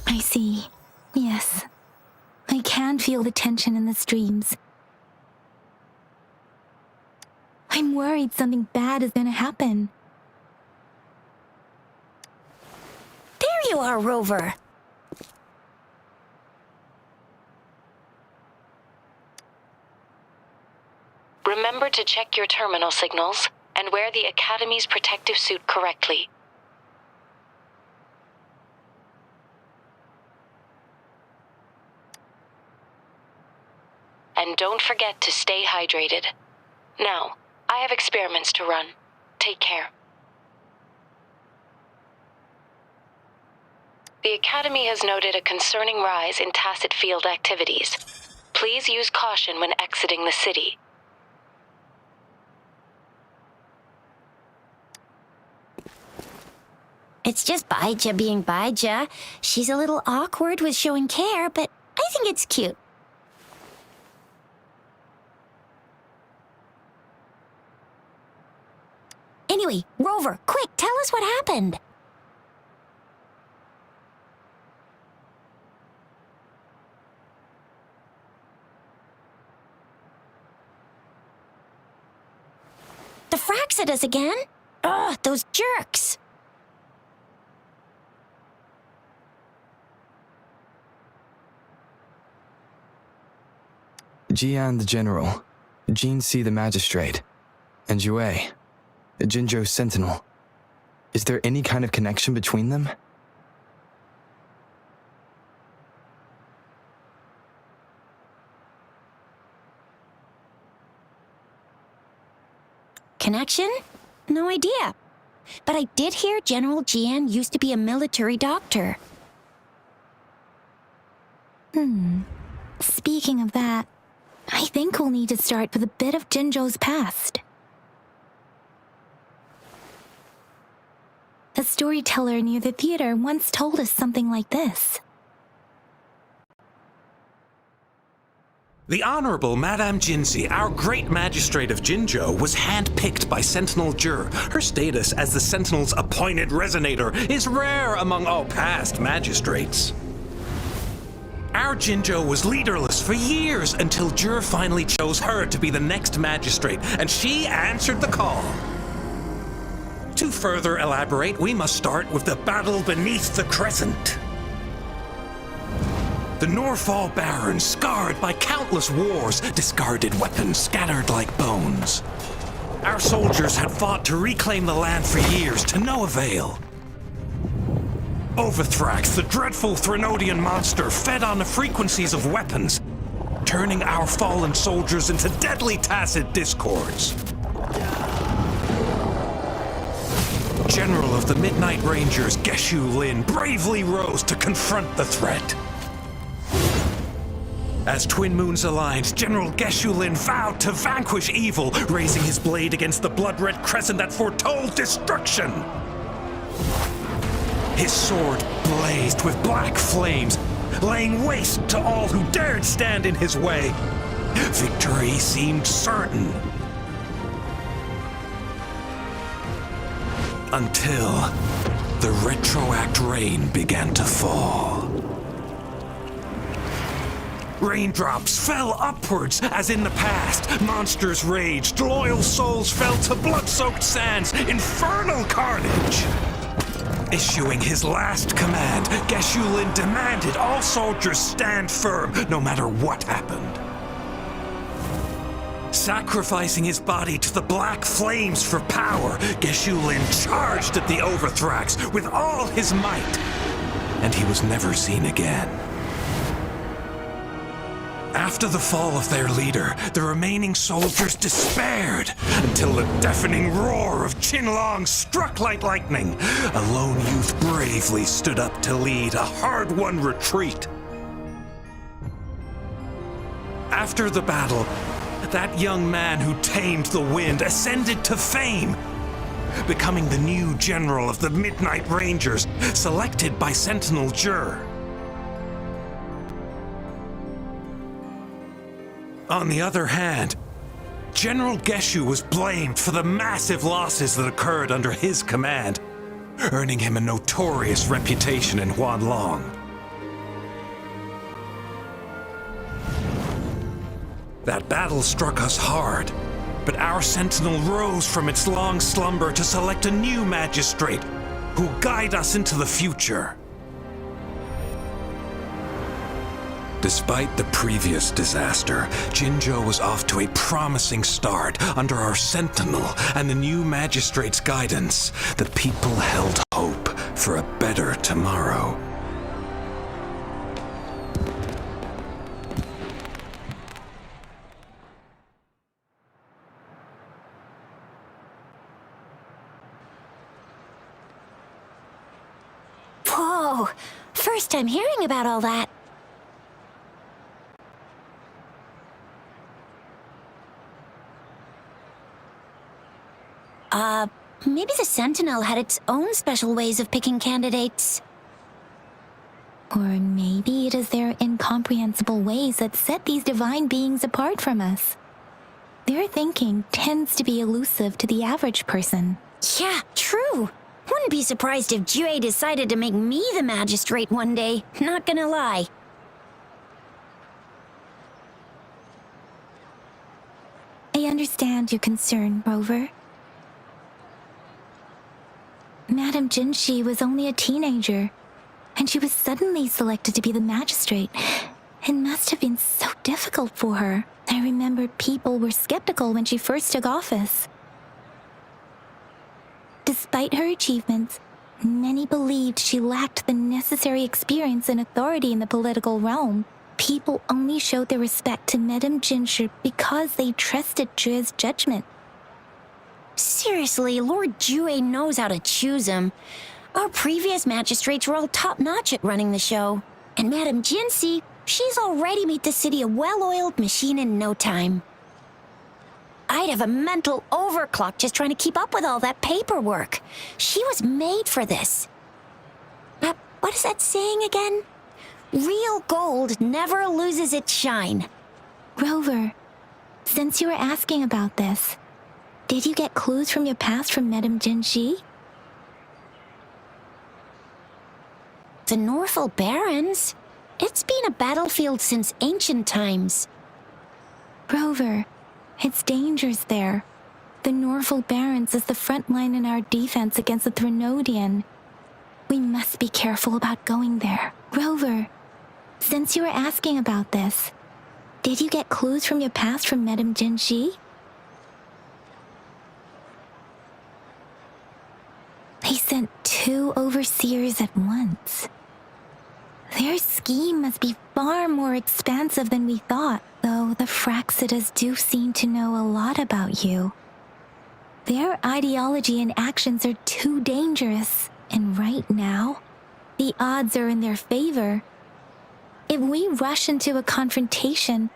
I see. Yes. I can feel the tension in the streams. I'm worried something bad is gonna happen. There you are, Rover! Remember to check your terminal signals and wear the Academy's protective suit correctly. And don't forget to stay hydrated. Now, I have experiments to run. Take care. The Academy has noted a concerning rise in tacit field activities. Please use caution when exiting the city. It's just Baija being Baija. She's a little awkward with showing care, but I think it's cute. Anyway, Rover, quick, tell us what happened. The Fraxidas again? Ugh, those jerks! Jian the General, Jinzhou the Magistrate, and Yue, Jinzhou Sentinel. Is there any kind of connection between them? Connection? No idea. But I did hear General Jian used to be a military doctor. Speaking of that, I think we'll need to start with a bit of Jinzhou's past. A storyteller near the theater once told us something like this. The Honorable Madame Jinzhou, our great magistrate of Jinzhou, was handpicked by Sentinel Jur. Her status as the Sentinel's appointed resonator is rare among all past magistrates. Our Jinzhou was leaderless for years until Jur finally chose her to be the next magistrate, and she answered the call. To further elaborate, we must start with the battle beneath the Crescent. The Norfall Barons, scarred by countless wars, discarded weapons scattered like bones. Our soldiers had fought to reclaim the land for years, to no avail. Overthrax, the dreadful Threnodian monster, fed on the frequencies of weapons, turning our fallen soldiers into deadly tacit discords. General of the Midnight Rangers, Geshu Lin, bravely rose to confront the threat. As Twin Moons aligned, General Geshu Lin vowed to vanquish evil, raising his blade against the blood-red crescent that foretold destruction. His sword blazed with black flames, laying waste to all who dared stand in his way. Victory seemed certain. Until the retroact rain began to fall. Raindrops fell upwards as in the past. Monsters raged, loyal souls fell to blood-soaked sands, infernal carnage. Issuing his last command, Geshu Lin demanded all soldiers stand firm, no matter what happened. Sacrificing his body to the black flames for power, Geshu Lin charged at the Overthrax with all his might, and he was never seen again. After the fall of their leader, the remaining soldiers despaired until the deafening roar of Qinlong struck like lightning. A lone youth bravely stood up to lead a hard-won retreat. After the battle, that young man who tamed the wind ascended to fame, becoming the new general of the Midnight Rangers, selected by Sentinel Jur. On the other hand, General Geshu was blamed for the massive losses that occurred under his command, earning him a notorious reputation in Huanlong. That battle struck us hard, but our sentinel rose from its long slumber to select a new magistrate who'll guide us into the future. Despite the previous disaster, Jinzhou was off to a promising start under our sentinel and the new magistrate's guidance. The people held hope for a better tomorrow. Whoa! First time hearing about all that. Maybe the Sentinel had its own special ways of picking candidates. Or maybe it is their incomprehensible ways that set these divine beings apart from us. Their thinking tends to be elusive to the average person. Yeah, true. Wouldn't be surprised if Jue decided to make me the magistrate one day, not gonna lie. I understand your concern, Rover. Madame Jinzhou was only a teenager, and she was suddenly selected to be the magistrate. It must have been so difficult for her. I remember people were skeptical when she first took office. Despite her achievements, many believed she lacked the necessary experience and authority in the political realm. People only showed their respect to Madame Jinzhou because they trusted Jue's judgment. Seriously, Lord Jue knows how to choose him. Our previous magistrates were all top-notch at running the show. And Madame Jinzhou, she's already made the city a well-oiled machine in no time. I'd have a mental overclock just trying to keep up with all that paperwork. She was made for this. What is that saying again? Real gold never loses its shine. Rover, since you were asking about this, did you get clues from your past from Madame Jinzhou? The Norful Barrens? It's been a battlefield since ancient times. Rover, it's dangerous there. The Norful Barrens is the front line in our defense against the Threnodian. We must be careful about going there. Rover, since you were asking about this, did you get clues from your past from Madame Jinzhou? They sent 2 overseers at once. Their scheme must be far more expansive than we thought, though the Fraxidas do seem to know a lot about you. Their ideology and actions are too dangerous, and right now, the odds are in their favor. If we rush into a confrontation,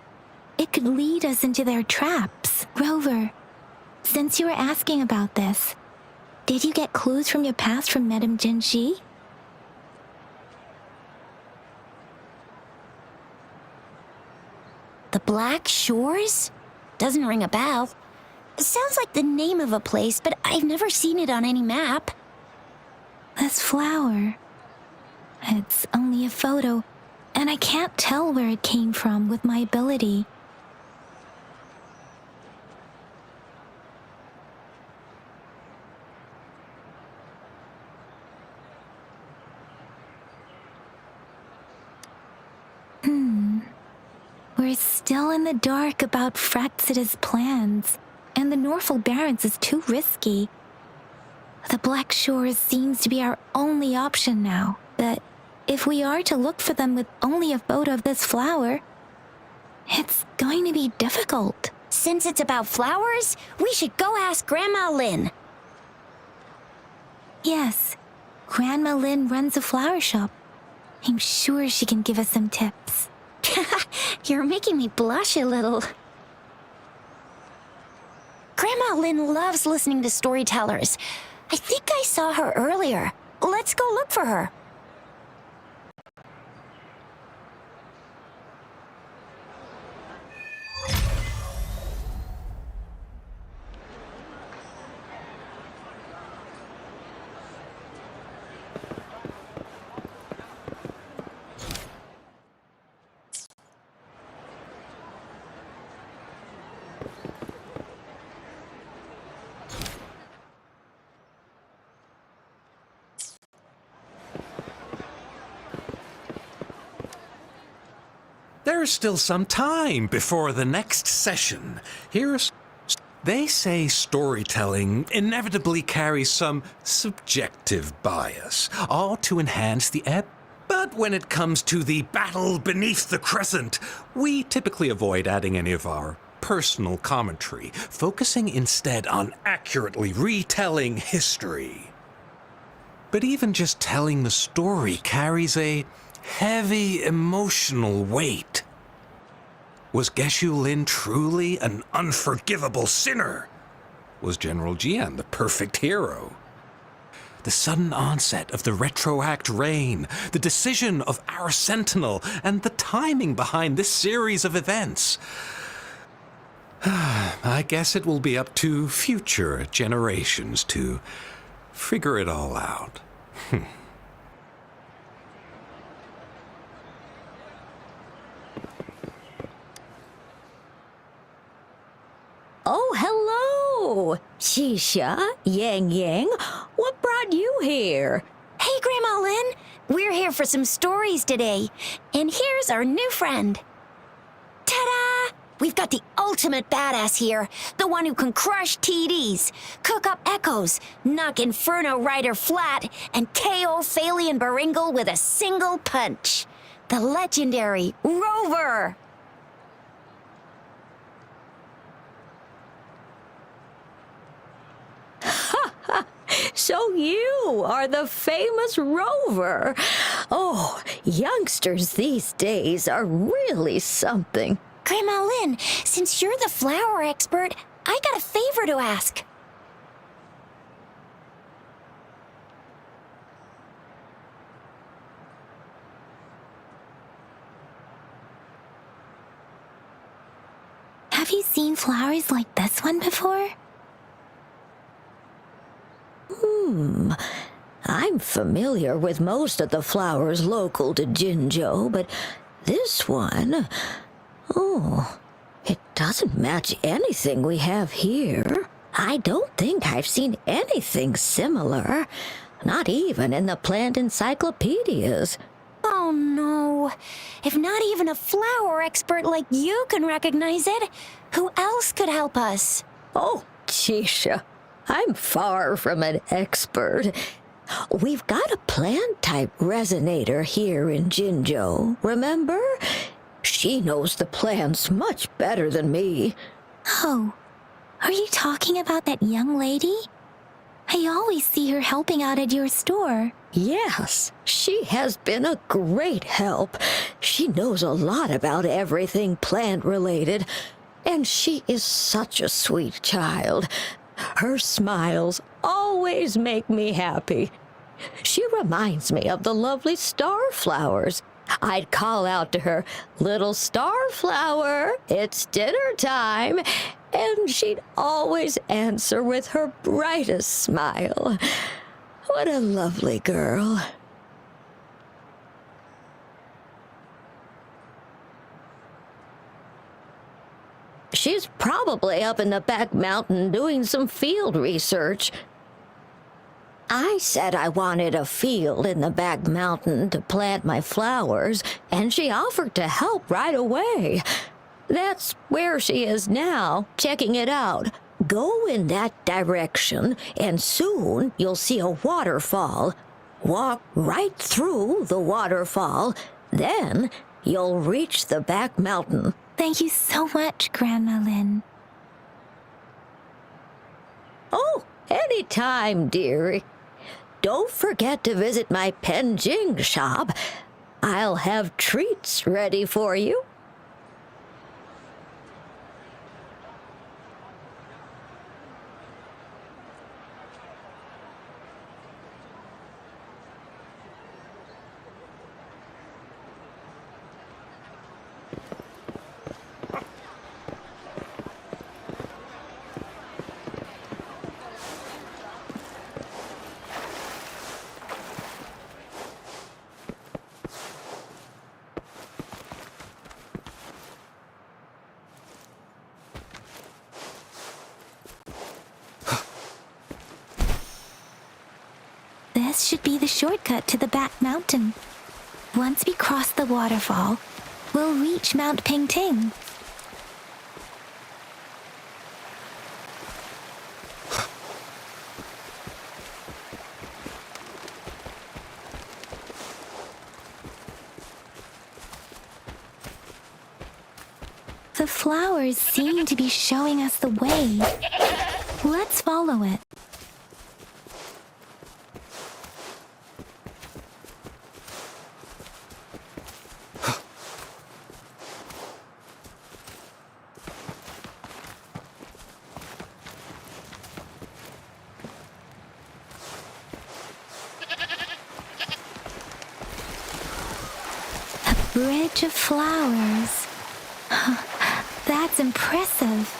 it could lead us into their traps. Rover, since you were asking about this, did you get clues from your past from Madame Jinzhou? The Black Shores? Doesn't ring a bell. It sounds like the name of a place, but I've never seen it on any map. This flower. It's only a photo, and I can't tell where it came from with my ability. We're still in the dark about Fraxida's plans, and the Norfolk Barrens is too risky. The Black Shores seems to be our only option now, but if we are to look for them with only a photo of this flower, it's going to be difficult. Since it's about flowers, we should go ask Grandma Lynn. Yes, Grandma Lynn runs a flower shop. I'm sure she can give us some tips. You're making me blush a little. Grandma Lynn loves listening to storytellers. I think I saw her earlier. Let's go look for her. There's still some time before the next session. They say storytelling inevitably carries some subjective bias, all to enhance the But when it comes to the battle beneath the crescent, we typically avoid adding any of our personal commentary, focusing instead on accurately retelling history. But even just telling the story carries a heavy emotional weight. Was Geshu Lin truly an unforgivable sinner? Was General Jian the perfect hero? The sudden onset of the retroact rain, the decision of our sentinel, and the timing behind this series of events. I guess it will be up to future generations to figure it all out. Oh, hello! Chixia, Yangyang, what brought you here? Hey, Grandma Lynn. We're here for some stories today. And here's our new friend. Ta-da! We've got the ultimate badass here. The one who can crush TDs, cook up echoes, knock Inferno Rider flat, and KO Phalian Baringle with a single punch. The legendary Rover! So you are the famous Rover. Oh, youngsters these days are really something. Grandma Lynn, since you're the flower expert, I got a favor to ask. Have you seen flowers like this one before? I'm familiar with most of the flowers local to Jinzhou, but this one, oh, it doesn't match anything we have here. I don't think I've seen anything similar, not even in the plant encyclopedias. Oh no. If not even a flower expert like you can recognize it, who else could help us? Oh, Chixia, I'm far from an expert. We've got a plant-type resonator here in Jinzhou, remember? She knows the plants much better than me. Oh, are you talking about that young lady? I always see her helping out at your store. Yes, she has been a great help. She knows a lot about everything plant-related, and she is such a sweet child. Her smiles always make me happy. She reminds me of the lovely starflowers. I'd call out to her, "Little starflower, it's dinner time," and she'd always answer with her brightest smile. What a lovely girl. She's probably up in the back mountain doing some field research. I said I wanted a field in the back mountain to plant my flowers, and she offered to help right away. That's where she is now, checking it out. Go in that direction, and soon you'll see a waterfall. Walk right through the waterfall, then you'll reach the back mountain. Thank you so much, Grandma Lin. Oh, anytime, dearie. Don't forget to visit my Penjing shop. I'll have treats ready for you. This should be the shortcut to the back mountain. Once we cross the waterfall, we'll reach Mount Pingting. The flowers seem to be showing us the way. Let's follow it. Bridge of flowers. That's impressive.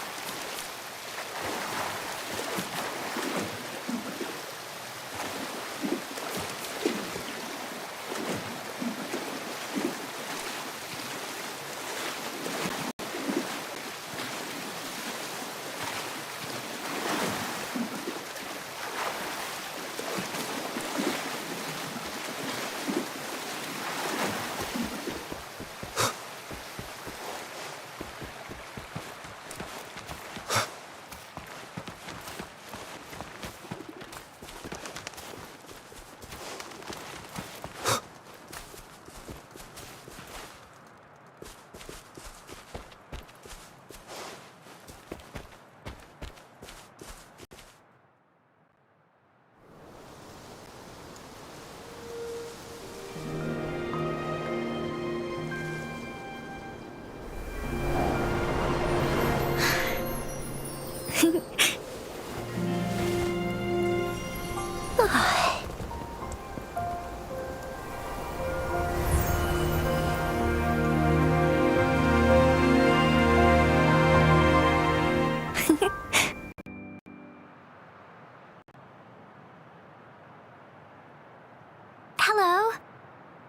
Hello?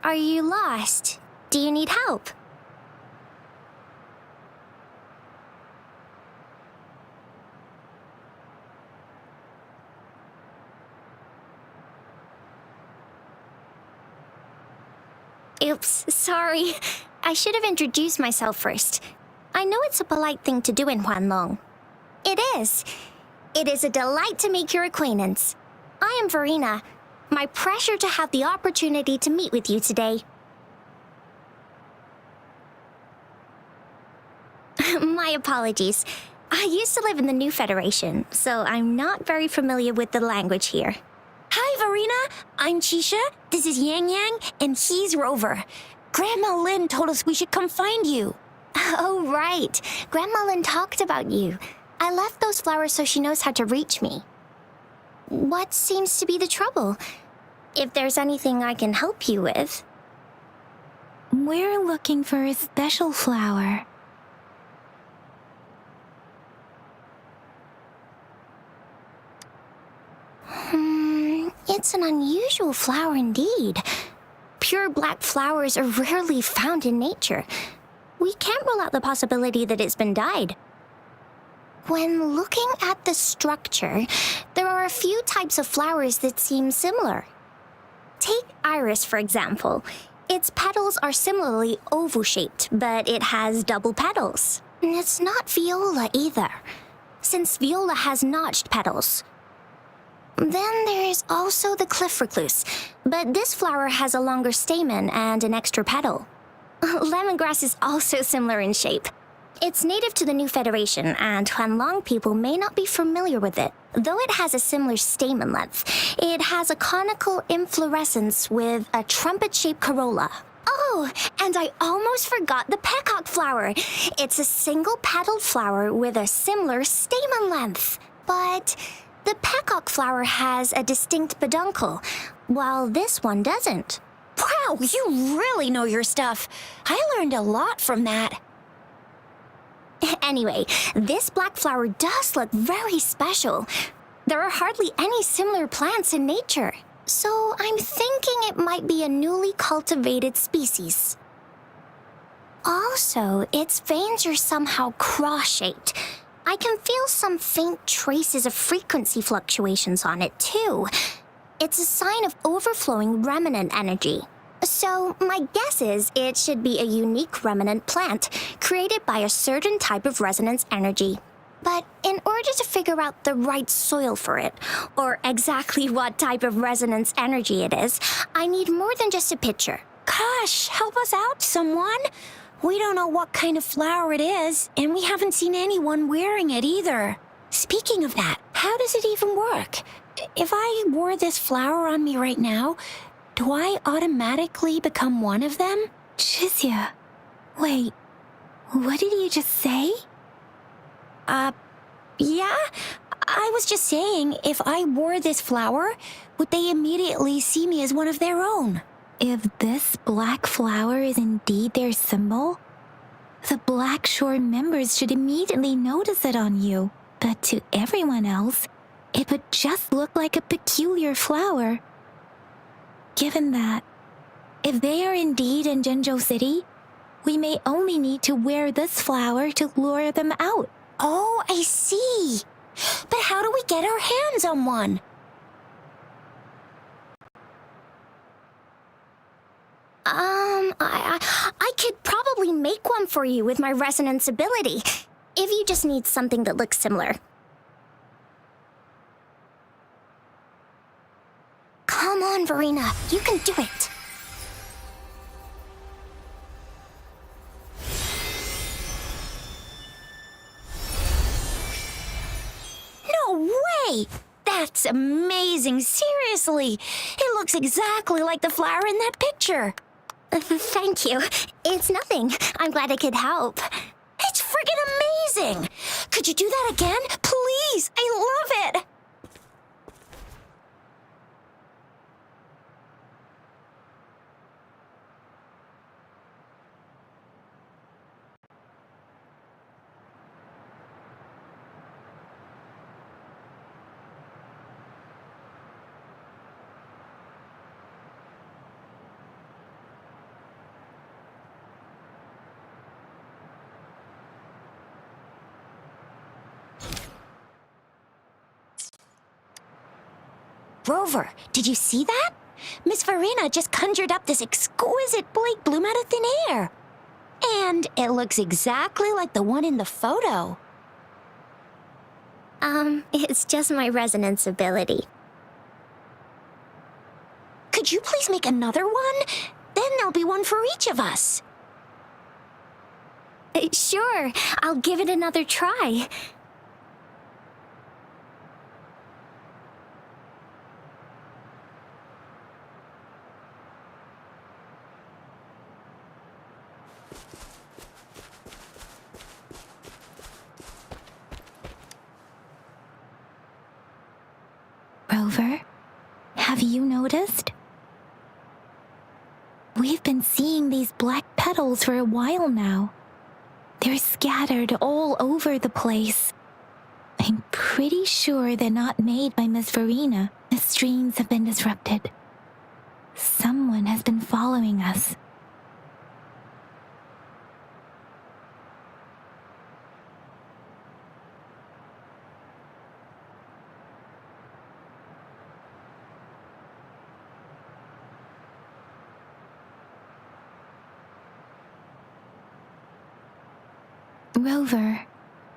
Are you lost? Do you need help? Oops, sorry. I should have introduced myself first. I know it's a polite thing to do in Huanlong. It is. It is a delight to make your acquaintance. I am Verena. My pleasure to have the opportunity to meet with you today. My apologies. I used to live in the New Federation, so I'm not very familiar with the language here. Hi, Verena. I'm Chixia. This is Yangyang, and he's Rover. Grandma Lin told us we should come find you. Oh, right. Grandma Lin talked about you. I left those flowers so she knows how to reach me. What seems to be the trouble? If there's anything I can help you with. We're looking for a special flower. It's an unusual flower indeed. Pure black flowers are rarely found in nature. We can't rule out the possibility that it's been dyed. When looking at the structure, there are a few types of flowers that seem similar. Take iris, for example. Its petals are similarly oval-shaped, but it has double petals. And it's not viola either, since viola has notched petals. Then there is also the cliff recluse, but this flower has a longer stamen and an extra petal. Lemongrass is also similar in shape. It's native to the New Federation, and Huanlong people may not be familiar with it. Though it has a similar stamen length, it has a conical inflorescence with a trumpet-shaped corolla. Oh, and I almost forgot the peacock flower. It's a single-petaled flower with a similar stamen length. But the peacock flower has a distinct peduncle, while this one doesn't. Wow, you really know your stuff. I learned a lot from that. Anyway, this black flower does look very special. There are hardly any similar plants in nature, so I'm thinking it might be a newly cultivated species. Also, its veins are somehow cross-shaped. I can feel some faint traces of frequency fluctuations on it, too. It's a sign of overflowing remnant energy. So, my guess is it should be a unique remnant plant created by a certain type of resonance energy. But in order to figure out the right soil for it, or exactly what type of resonance energy it is, I need more than just a picture. Gosh, help us out, someone. We don't know what kind of flower it is, and we haven't seen anyone wearing it either. Speaking of that, how does it even work? If I wore this flower on me right now, do I automatically become one of them? Chixia, wait, what did you just say? Yeah? I was just saying, if I wore this flower, would they immediately see me as one of their own? If this black flower is indeed their symbol, the Black Shore members should immediately notice it on you. But to everyone else, it would just look like a peculiar flower. Given that, if they are indeed in Jinzhou City, we may only need to wear this flower to lure them out. Oh, I see. But how do we get our hands on one? I could probably make one for you with my resonance ability, if you just need something that looks similar. Come on, Verena, you can do it. No way! That's amazing, seriously. It looks exactly like the flower in that picture. Thank you. It's nothing. I'm glad I could help. It's friggin' amazing! Could you do that again? Please! I love it! Rover, did you see that? Miss Verena just conjured up this exquisite Blake bloom out of thin air. And it looks exactly like the one in the photo. It's just my resonance ability. Could you please make another one? Then there'll be one for each of us. Sure, I'll give it another try. Rover, have you noticed? We've been seeing these black petals for a while now. They're scattered all over the place. I'm pretty sure they're not made by Miss Verena. The streams have been disrupted. Someone has been following us. Rover,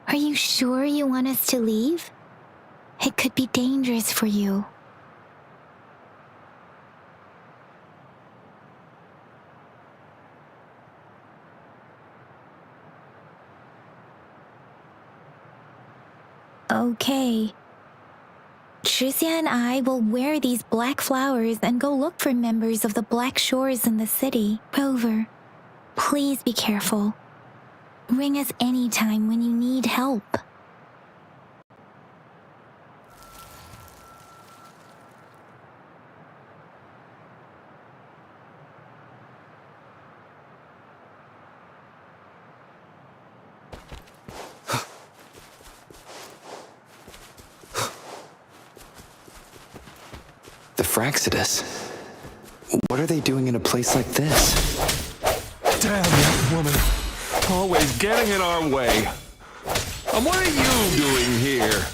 are you sure you want us to leave? It could be dangerous for you. Okay. Chixia and I will wear these black flowers and go look for members of the Black Shores in the city. Rover, please be careful. Ring us anytime when you need help. The Fraxidus. What are they doing in a place like this? Damn that woman. Always getting in our way. And what are you doing here?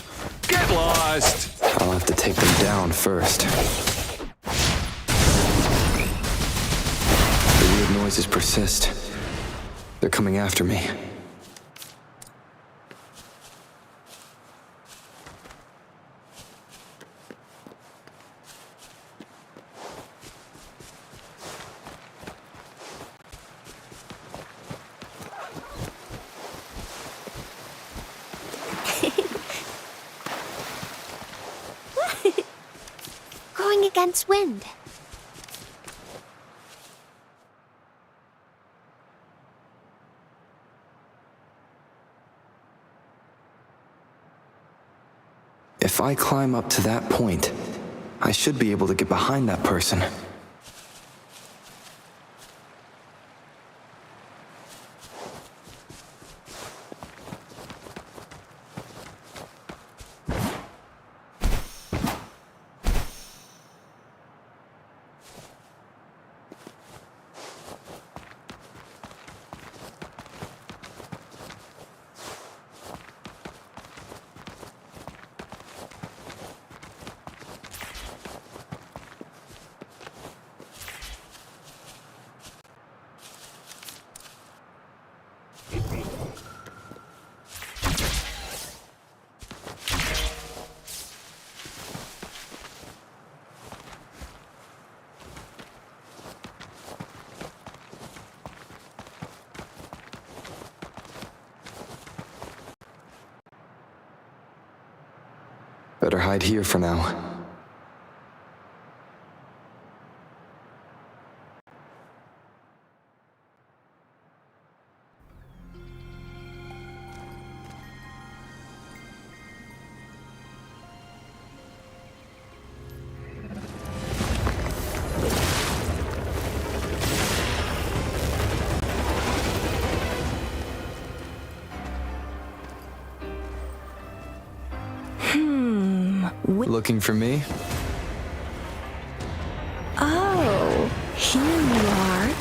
Get lost! I'll have to take them down first. The weird noises persist. They're coming after me. Going against wind. If I climb up to that point, I should be able to get behind that person. Better hide here for now. Looking for me? Oh, here you are.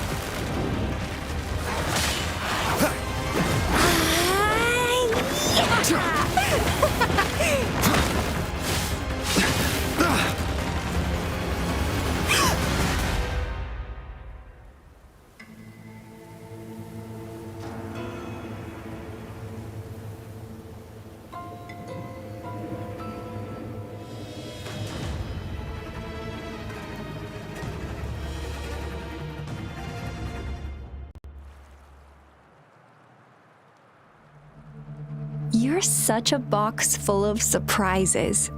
You're such a box full of surprises.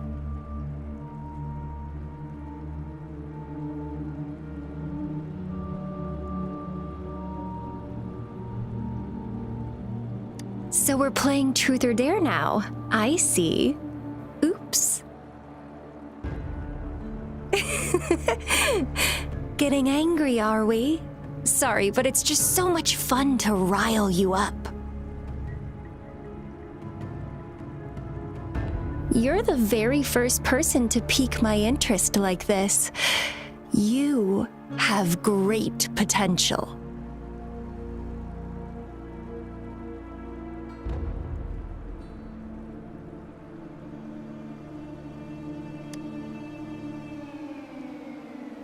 So we're playing Truth or Dare now. I see. Oops. Getting angry, are we? Sorry, but it's just so much fun to rile you up. You're the very first person to pique my interest like this. You have great potential.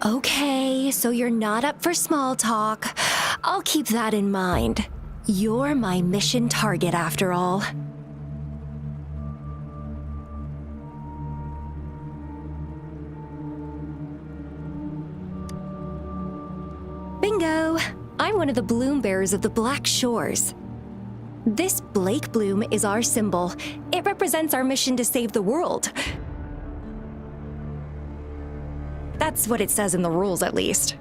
Okay, so you're not up for small talk. I'll keep that in mind. You're my mission target after all. Bingo! I'm one of the bloom bearers of the Black Shores. This Blake bloom is our symbol. It represents our mission to save the world. That's what it says in the rules, at least.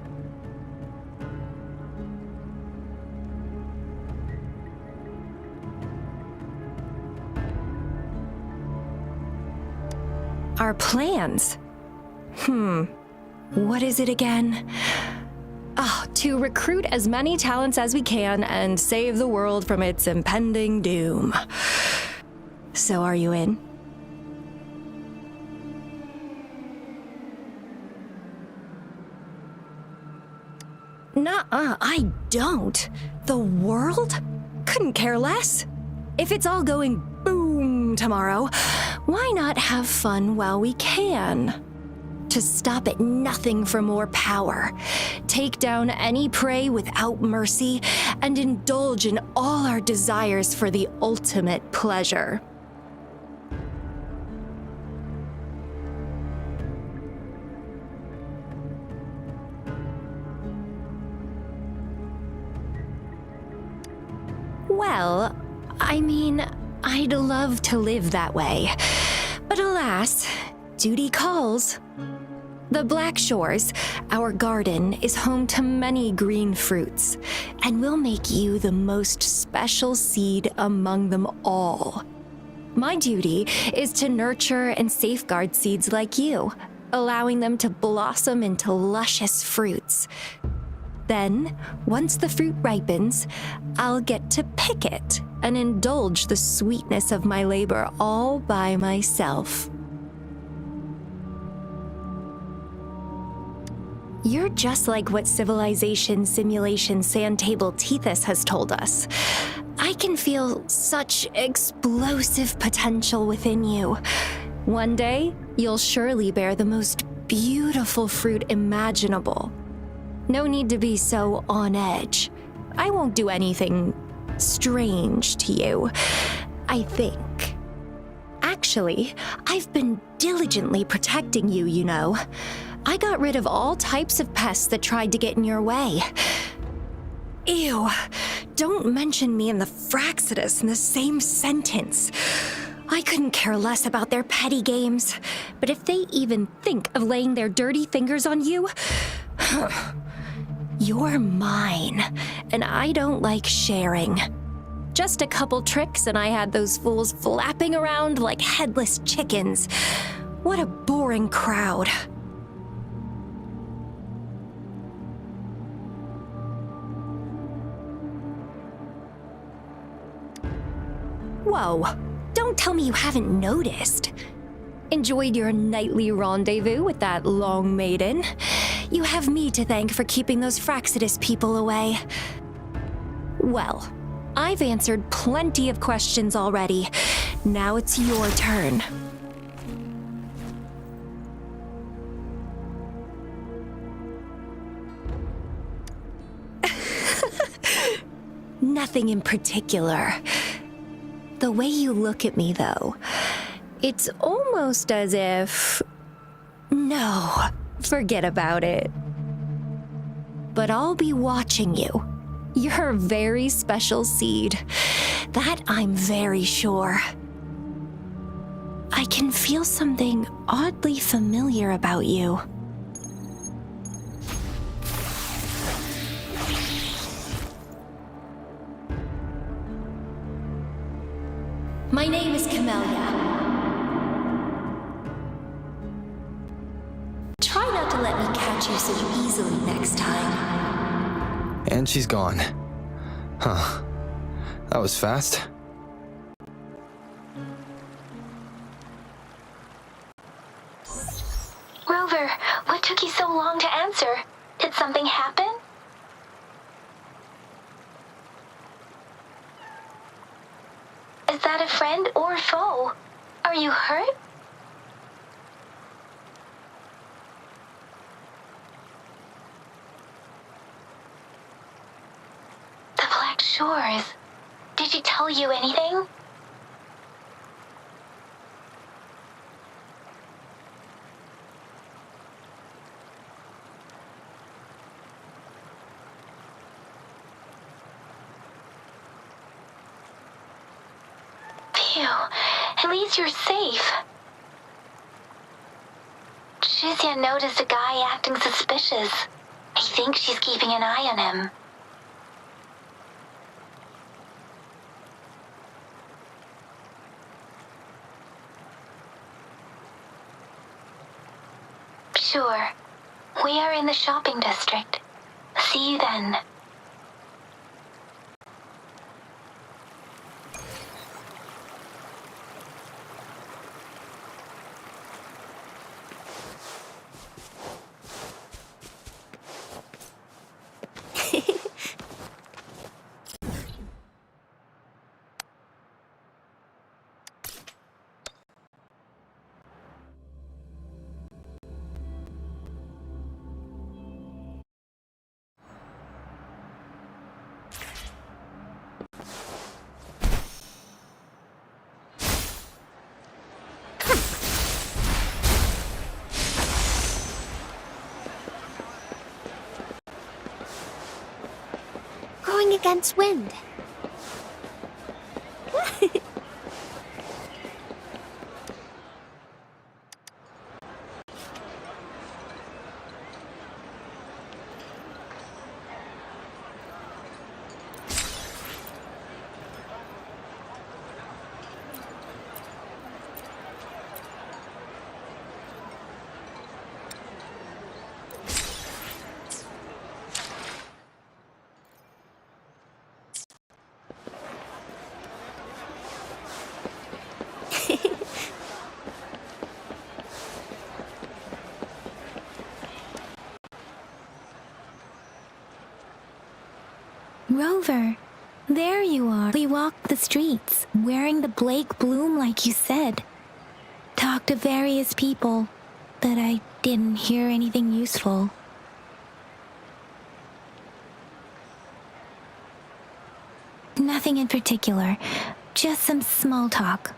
Our plans? What is it again? To recruit as many talents as we can and save the world from its impending doom. So are you in? Nuh-uh, I don't. The world? Couldn't care less. If it's all going boom tomorrow, why not have fun while we can? To stop at nothing for more power, take down any prey without mercy, and indulge in all our desires for the ultimate pleasure. Well, I mean, I'd love to live that way. But alas, duty calls. The Black Shores, our garden, is home to many green fruits, and will make you the most special seed among them all. My duty is to nurture and safeguard seeds like you, allowing them to blossom into luscious fruits. Then, once the fruit ripens, I'll get to pick it and indulge the sweetness of my labor all by myself. You're just like what Civilization Simulation Sandtable Tethys has told us. I can feel such explosive potential within you. One day, you'll surely bear the most beautiful fruit imaginable. No need to be so on edge. I won't do anything strange to you, I think. Actually, I've been diligently protecting you, you know. I got rid of all types of pests that tried to get in your way. Ew, don't mention me and the Fraxidus in the same sentence. I couldn't care less about their petty games, but if they even think of laying their dirty fingers on you, you're mine, and I don't like sharing. Just a couple tricks and I had those fools flapping around like headless chickens. What a boring crowd. Whoa, don't tell me you haven't noticed. Enjoyed your nightly rendezvous with that long maiden. You have me to thank for keeping those Fraxidus people away. Well, I've answered plenty of questions already. Now it's your turn. Nothing in particular. The way you look at me, though, it's almost as if... No, forget about it. But I'll be watching you. You're a very special seed. That I'm very sure. I can feel something oddly familiar about you. My name is Camellia. Try not to let me catch you so easily next time. And she's gone. Huh. That was fast. Rover, what took you so long to answer? Did something happen? Is that a friend or foe? Are you hurt? The Black Shores. Did she tell you anything? Phew. At least you're safe. Chixia noticed a guy acting suspicious. I think she's keeping an eye on him. Sure. We are in the shopping district. See you then. Going against wind. Rover, there you are. We walked the streets, wearing the Blake bloom like you said. Talked to various people, but I didn't hear anything useful. Nothing in particular, just some small talk.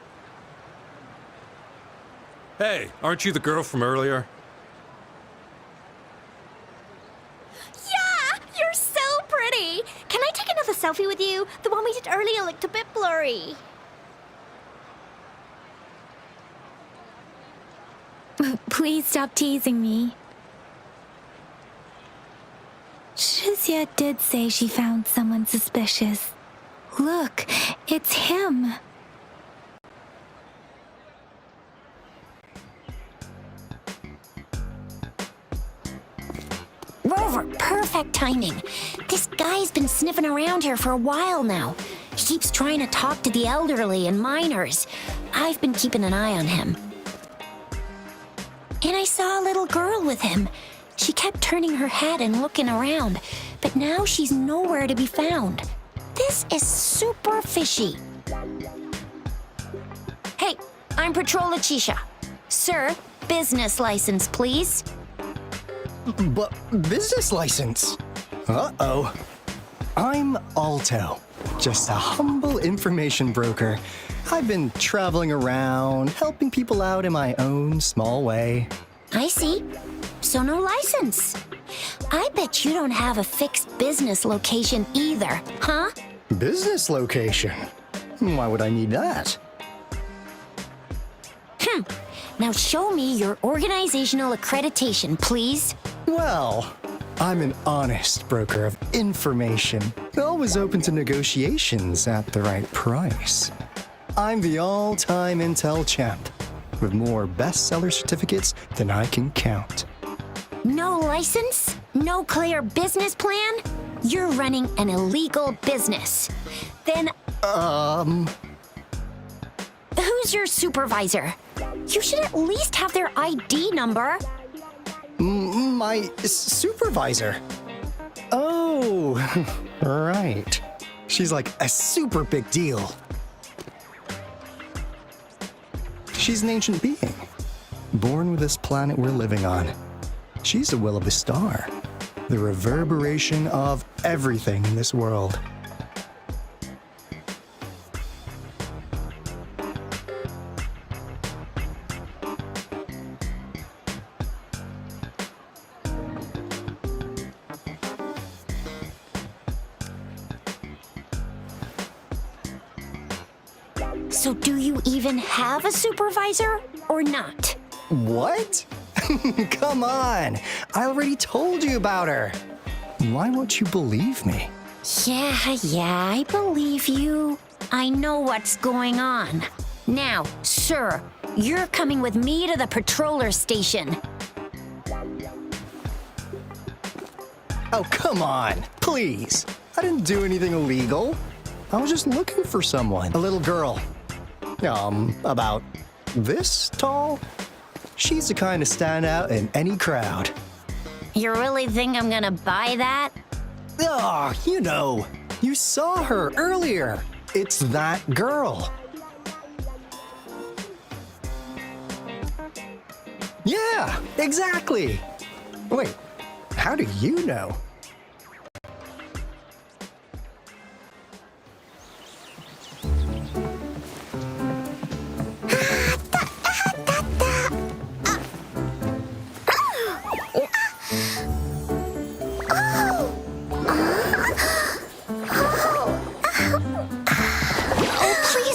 Hey, aren't you the girl from earlier? You're so pretty! Can I take another selfie with you? The one we did earlier looked a bit blurry. Please stop teasing me. Chixia did say she found someone suspicious. Look, it's him. Rover, perfect timing. This guy's been sniffing around here for a while now. He keeps trying to talk to the elderly and minors. I've been keeping an eye on him. And I saw a little girl with him. She kept turning her head and looking around, but now she's nowhere to be found. This is super fishy. Hey, I'm Patroller Chixia. Sir, business license, please. But business license? Uh-oh. I'm Aalto, just a humble information broker. I've been traveling around, helping people out in my own small way. I see. So no license. I bet you don't have a fixed business location either, huh? Business location? Why would I need that? Now show me your organizational accreditation, please. Well, I'm an honest broker of information, always open to negotiations at the right price. I'm the all-time Intel champ, with more bestseller certificates than I can count. No license? No clear business plan? You're running an illegal business. Then, who's your supervisor? You should at least have their ID number. My supervisor? Oh, right. She's like a super big deal. She's an ancient being, born with this planet we're living on. She's the will of the star, the reverberation of everything in this world. So do you even have a supervisor or not? What? Come on! I already told you about her. Why won't you believe me? Yeah, I believe you. I know what's going on. Now, sir, you're coming with me to the patroller station. Oh, come on, please. I didn't do anything illegal. I was just looking for someone. A little girl. About this tall. She's the kind to stand out in any crowd. You really think I'm gonna buy that? Oh, you know, you saw her earlier. It's that girl. Yeah, exactly. Wait, how do you know?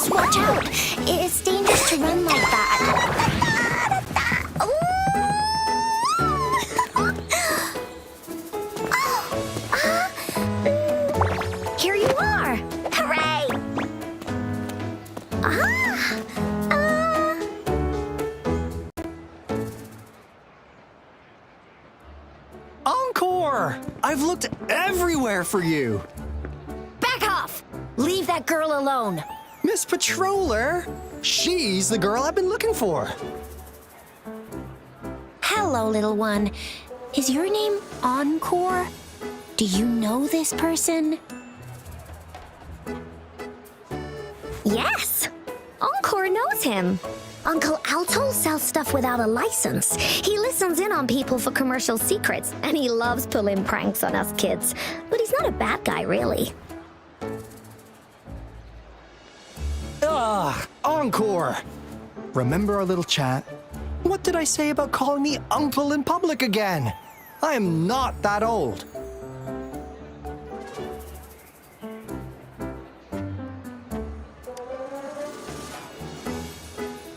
Watch out! It's dangerous to run like that. Here you are! Hooray! Encore! I've looked everywhere for you. Back off! Leave that girl alone. Miss Patroller! She's the girl I've been looking for. Hello, little one. Is your name Encore? Do you know this person? Yes! Encore knows him. Uncle Aalto sells stuff without a license. He listens in on people for commercial secrets, and he loves pulling pranks on us kids. But he's not a bad guy, really. Encore! Remember our little chat? What did I say about calling me uncle in public again? I am not that old.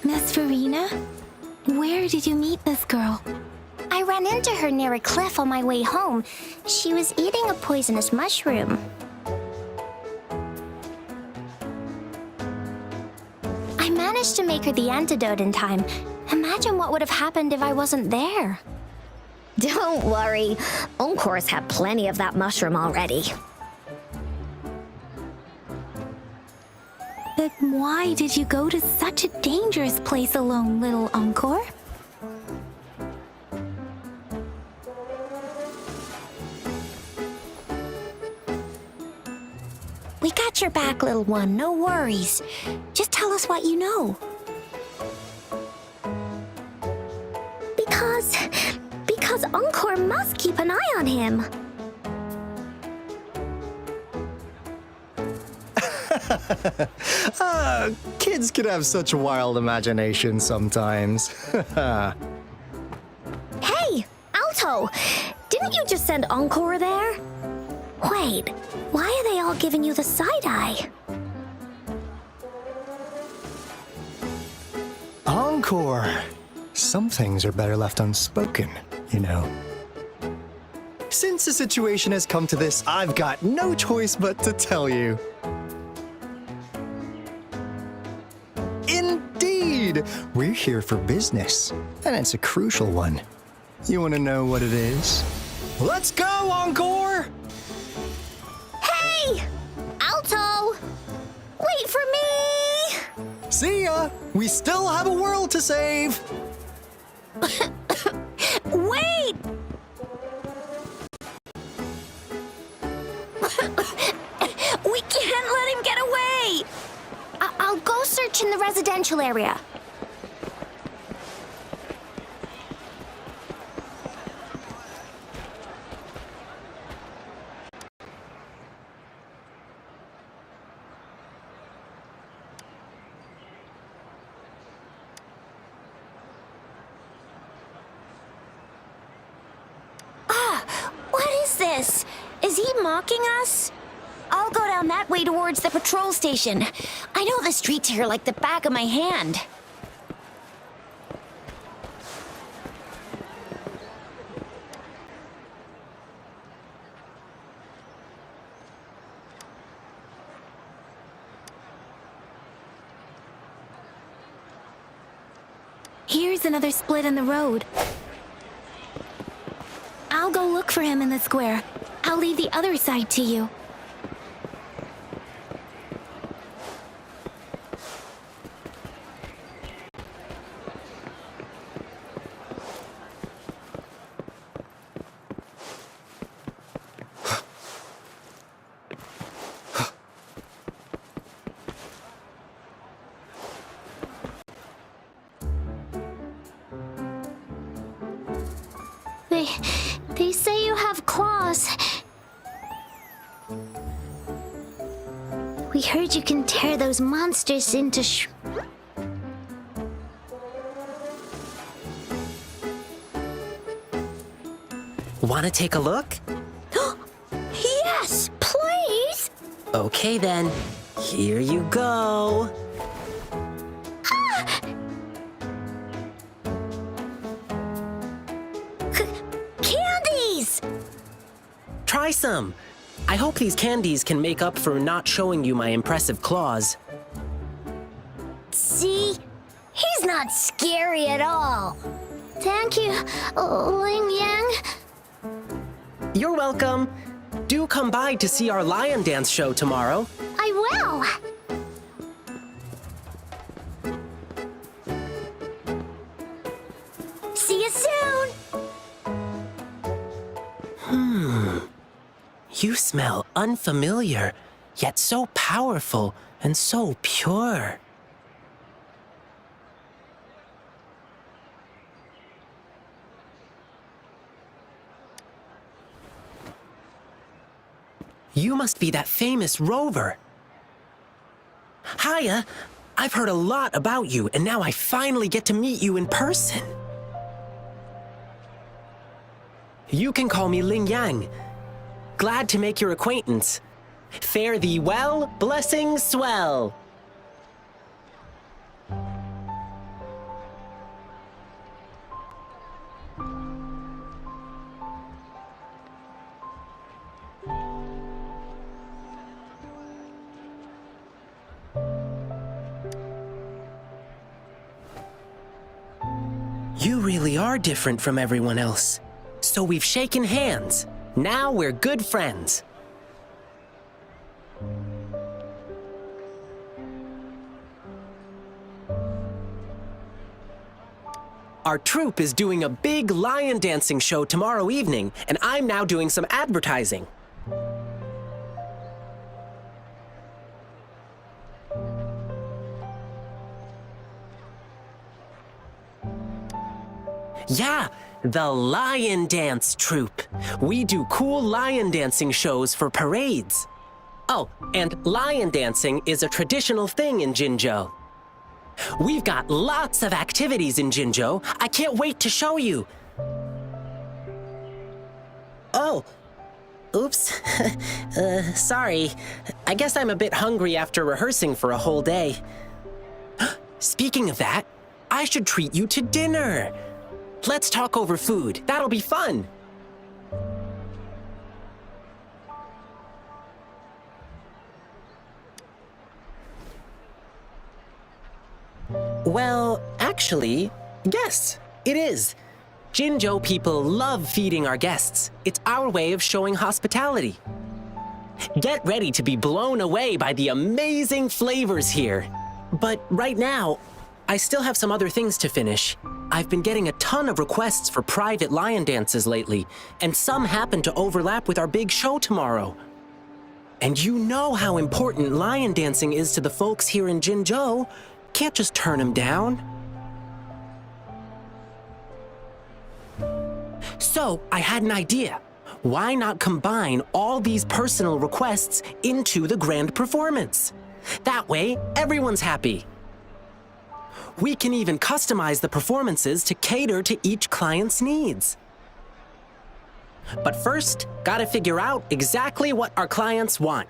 Miss Farina? Where did you meet this girl? I ran into her near a cliff on my way home. She was eating a poisonous mushroom. I managed to make her the antidote in time. Imagine what would have happened if I wasn't there. Don't worry. Encore's had plenty of that mushroom already. But why did you go to such a dangerous place alone, little Encore? We got your back, little one. No worries. Just tell us what you know. Because Encore must keep an eye on him. Kids can have such wild imaginations sometimes. Hey, Aalto! Didn't you just send Encore there? Wait, why are they all giving you the side-eye? Encore! Some things are better left unspoken, you know. Since the situation has come to this, I've got no choice but to tell you. Indeed! We're here for business, and it's a crucial one. You want to know what it is? Let's go, Encore! Hey! Aalto! Wait for me! See ya! We still have a world to save! Wait! We can't let him get away! I'll go search in the residential area. What is this? Is he mocking us? I'll go to down that way towards the patrol station. I know the streets here like the back of my hand. Here's another split in the road. I'll go look for him in the square. I'll leave the other side to you. They say you have claws. We heard you can tear those monsters into Want to take a look? Yes, please! Okay then, here you go. Candies! Try some. I hope these candies can make up for not showing you my impressive claws. See? He's not scary at all. Thank you, Lingyang. You're welcome. Do come by to see our lion dance show tomorrow. I will. See you soon. You smell unfamiliar, yet so powerful and so pure. You must be that famous rover. Hiya! I've heard a lot about you, and now I finally get to meet you in person. You can call me Lingyang. Glad to make your acquaintance. Fare thee well, blessings swell. You really are different from everyone else. So we've shaken hands. Now we're good friends. Our troupe is doing a big lion dancing show tomorrow evening, and I'm now doing some advertising. Yeah, the Lion Dance Troupe. We do cool lion dancing shows for parades. Oh, and lion dancing is a traditional thing in Jinzhou. We've got lots of activities in Jinzhou. I can't wait to show you. Oh, oops. Sorry. I guess I'm a bit hungry after rehearsing for a whole day. Speaking of that, I should treat you to dinner. Let's talk over food. That'll be fun. Well, actually, yes, it is. Jinzhou people love feeding our guests. It's our way of showing hospitality. Get ready to be blown away by the amazing flavors here. But right now, I still have some other things to finish. I've been getting a ton of requests for private lion dances lately, and some happen to overlap with our big show tomorrow. And you know how important lion dancing is to the folks here in Jinzhou. Can't just turn them down. So, I had an idea. Why not combine all these personal requests into the grand performance? That way, everyone's happy. We can even customize the performances to cater to each client's needs. But first, gotta figure out exactly what our clients want.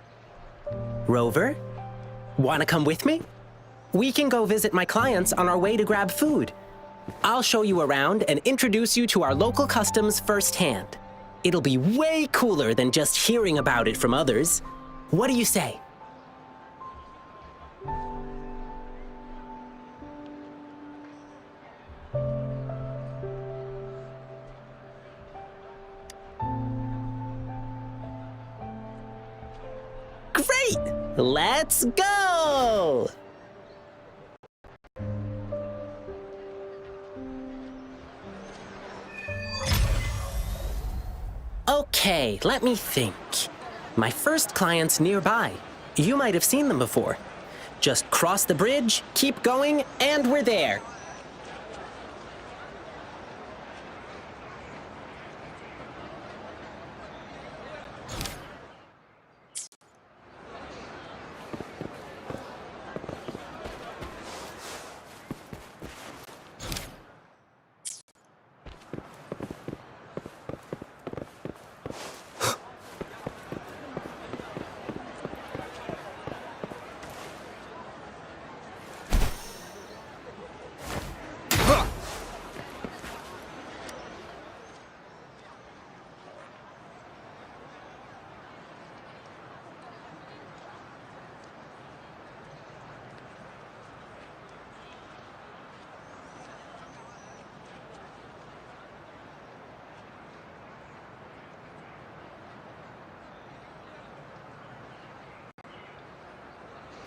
Rover, wanna come with me? We can go visit my clients on our way to grab food. I'll show you around and introduce you to our local customs firsthand. It'll be way cooler than just hearing about it from others. What do you say? Great! Let's go! Okay, let me think. My first client's nearby. You might have seen them before. Just cross the bridge, keep going, and we're there.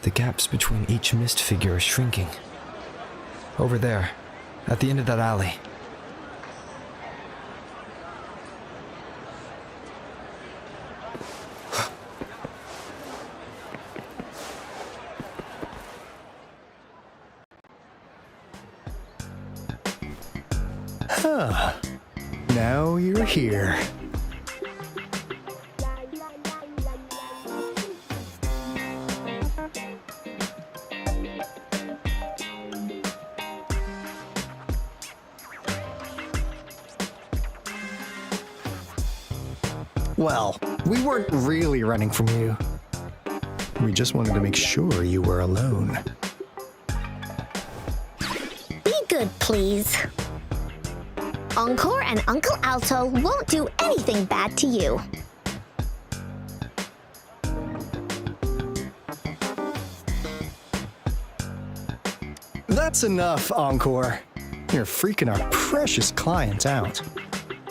The gaps between each mist figure are shrinking. Over there, at the end of that alley. Huh. Now you're here. Well, we weren't really running from you. We just wanted to make sure you were alone. Be good, please. Encore and Uncle Aalto won't do anything bad to you. That's enough, Encore. You're freaking our precious client out.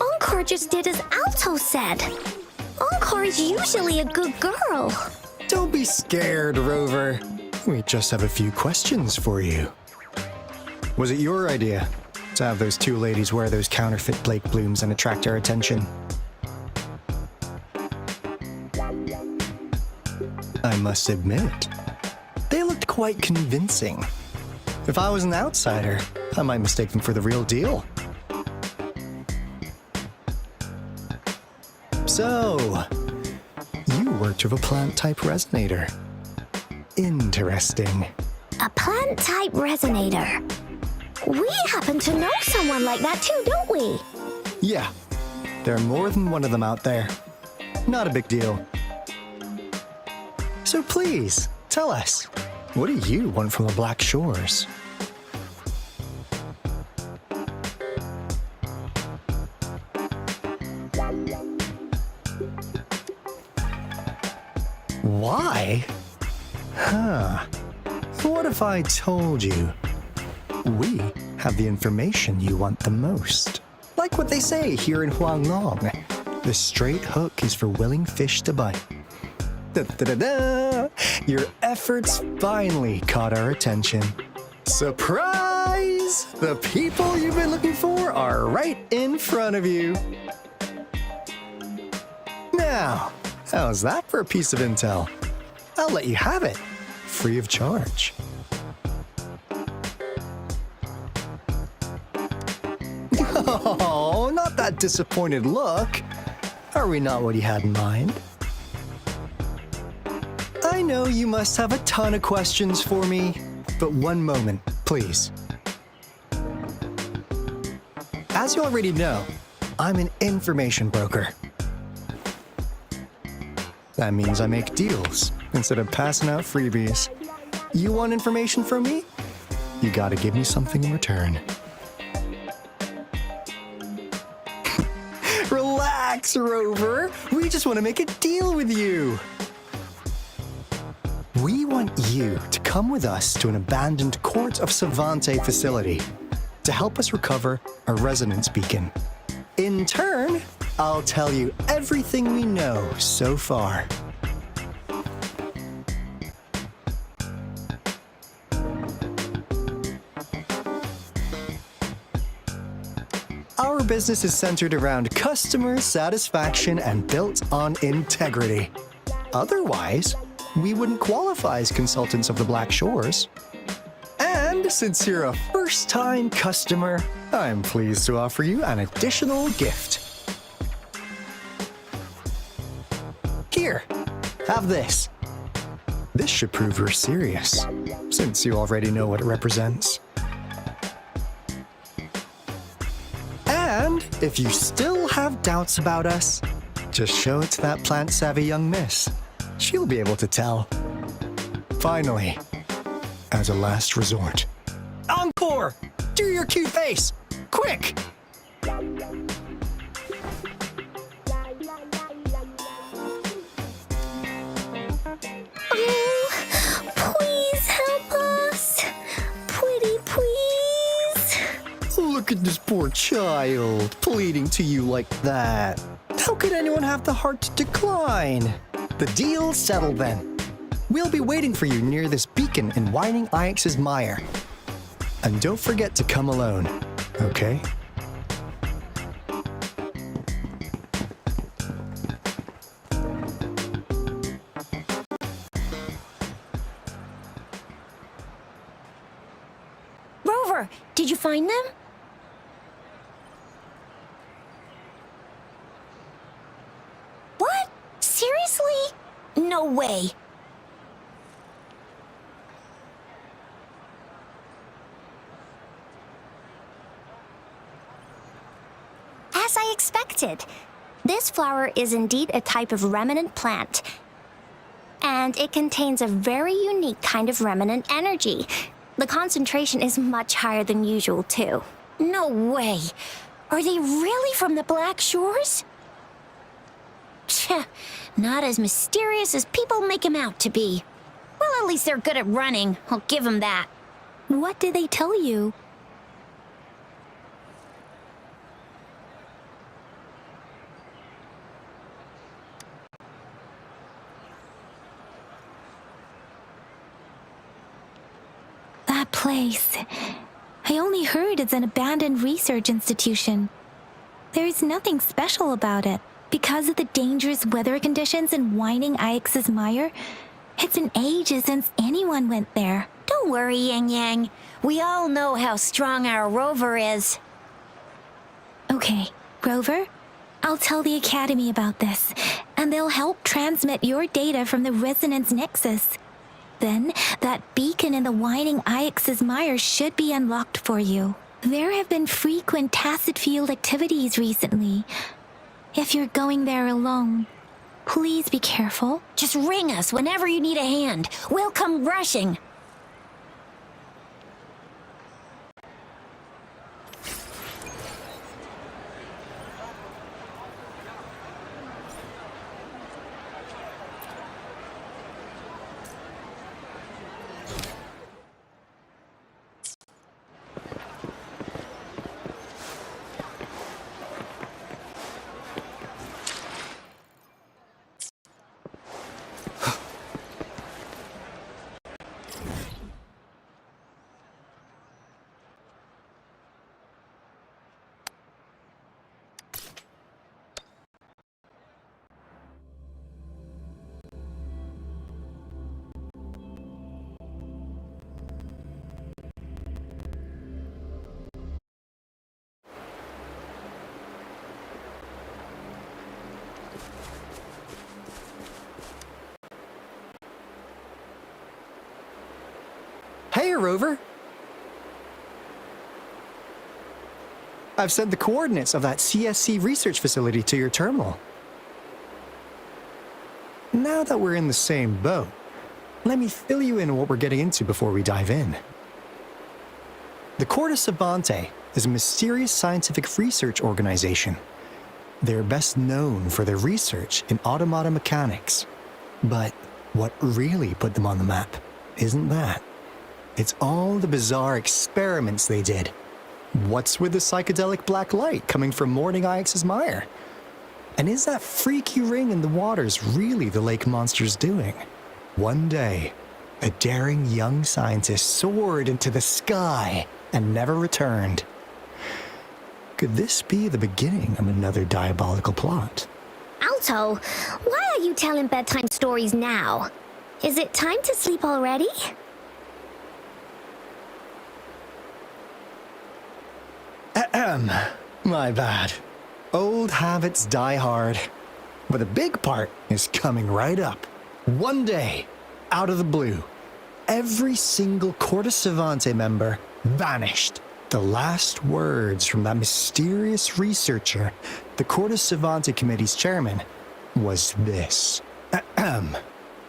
Encore just did as Aalto said. Encore is usually a good girl. Don't be scared, Rover. We just have a few questions for you. Was it your idea to have those two ladies wear those counterfeit Blake blooms and attract our attention? I must admit, they looked quite convincing. If I was an outsider, I might mistake them for the real deal. So, you worked with a plant-type resonator. Interesting. A plant-type resonator. We happen to know someone like that too, don't we? Yeah, there are more than one of them out there. Not a big deal. So please, tell us, what do you want from the Black Shores? Why? Huh. What if I told you we have the information you want the most? Like what they say here in Huanglong, the straight hook is for willing fish to bite. Da-da-da-da! Your efforts finally caught our attention. Surprise! The people you've been looking for are right in front of you. Now, how's that for a piece of intel? I'll let you have it, free of charge. Oh, not that disappointed look. Are we not what you had in mind? I know you must have a ton of questions for me, but one moment, please. As you already know, I'm an information broker. That means I make deals instead of passing out freebies. You want information from me? You gotta give me something in return. Relax, Rover. We just want to make a deal with you. We want you to come with us to an abandoned Court of Savantae facility to help us recover a resonance beacon. In turn, I'll tell you everything we know so far. Our business is centered around customer satisfaction and built on integrity. Otherwise, we wouldn't qualify as consultants of the Black Shores. And since you're a first-time customer, I'm pleased to offer you an additional gift. Here, have this. This should prove you're serious, since you already know what it represents. And if you still have doubts about us, just show it to that plant-savvy young miss. She'll be able to tell. Finally, as a last resort, Encore! Do your cute face! Quick! Oh, please help us! Pretty please! Look at this poor child, pleading to you like that. How could anyone have the heart to decline? The deal's settled then. We'll be waiting for you near this beacon in Whining Ix's mire. And don't forget to come alone, okay? Rover, did you find them? What? Seriously? No way. As I expected, this flower is indeed a type of remnant plant. And it contains a very unique kind of remnant energy. The concentration is much higher than usual, too. No way. Are they really from the Black Shores? Tch, not as mysterious as people make them out to be. Well, at least they're good at running. I'll give them that. What did they tell you? That place. I only heard it's an abandoned research institution. There's nothing special about it. Because of the dangerous weather conditions in Whining Ix's mire, it's been ages since anyone went there. Don't worry, Yangyang. We all know how strong our Rover is. Okay, Rover, I'll tell the Academy about this, and they'll help transmit your data from the Resonance Nexus. Then, that beacon in the Whining Ix's mire should be unlocked for you. There have been frequent tacit field activities recently. If you're going there alone, please be careful. Just ring us whenever you need a hand. We'll come rushing. Hey, Rover! I've sent the coordinates of that CSC research facility to your terminal. Now that we're in the same boat, let me fill you in on what we're getting into before we dive in. The Court of Savantae is a mysterious scientific research organization. They're best known for their research in automata mechanics. But what really put them on the map isn't that. It's all the bizarre experiments they did. What's with the psychedelic black light coming from Morning Ix's mire? And is that freaky ring in the waters really the lake monster's doing? One day, a daring young scientist soared into the sky and never returned. Could this be the beginning of another diabolical plot? Aalto, why are you telling bedtime stories now? Is it time to sleep already? Ahem. My bad. Old habits die hard. But the big part is coming right up. One day, out of the blue, every single Court of Savantae member vanished. The last words from that mysterious researcher, the Court of Savantae Committee's chairman, was this. Ahem.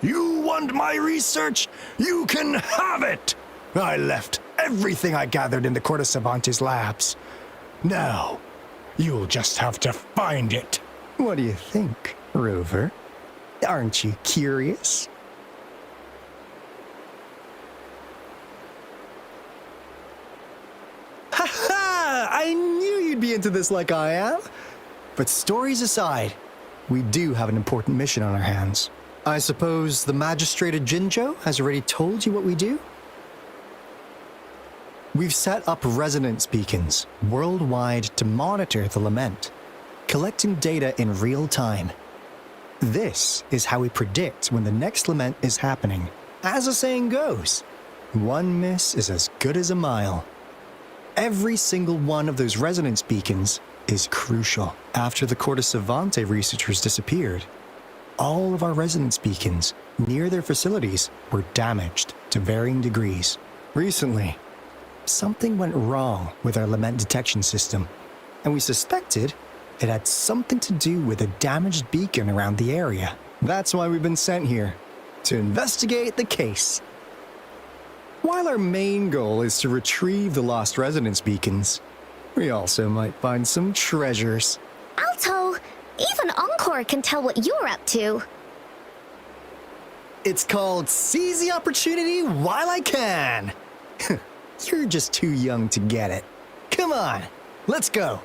You want my research? You can have it! I left everything I gathered in the Court of Savantae's labs. Now, you'll just have to find it. What do you think, Rover? Aren't you curious? Ha-ha! I knew you'd be into this like I am. But stories aside, we do have an important mission on our hands. I suppose the magistrate at Jinzhou has already told you what we do? We've set up resonance beacons worldwide to monitor the lament, collecting data in real time. This is how we predict when the next lament is happening. As the saying goes, one miss is as good as a mile. Every single one of those resonance beacons is crucial. After the Court of Savantae researchers disappeared, all of our resonance beacons near their facilities were damaged to varying degrees. Recently, something went wrong with our lament detection system, and we suspected it had something to do with a damaged beacon around the area. That's why we've been sent here, to investigate the case. While our main goal is to retrieve the lost resonance beacons, we also might find some treasures. Aalto, even Encore can tell what you're up to. It's called Seize the Opportunity While I Can. You're just too young to get it. Come on, let's go.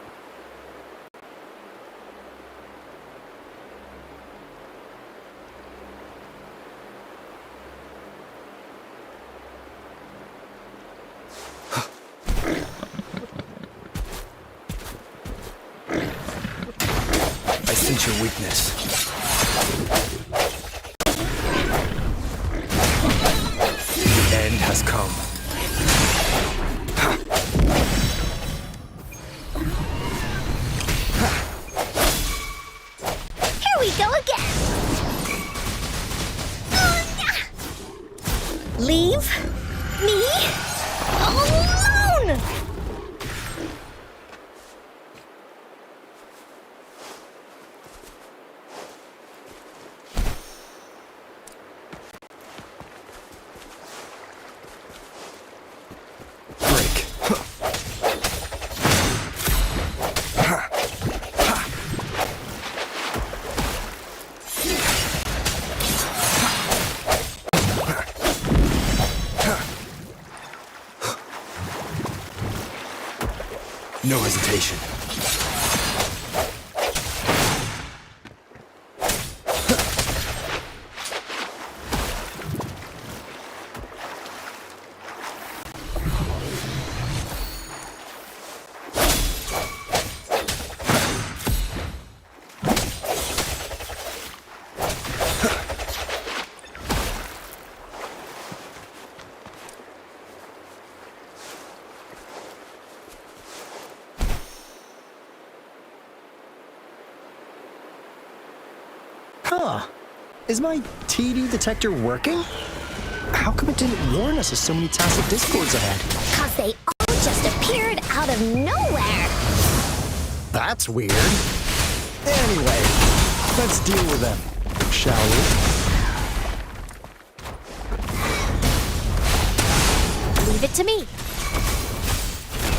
I sense your weakness. The end has come. Here we go again. Leave me alone! No hesitation. Huh. Is my TD detector working? How come it didn't warn us of so many tacit discords ahead? 'Cause they all just appeared out of nowhere. That's weird. Anyway, let's deal with them, shall we? Leave it to me.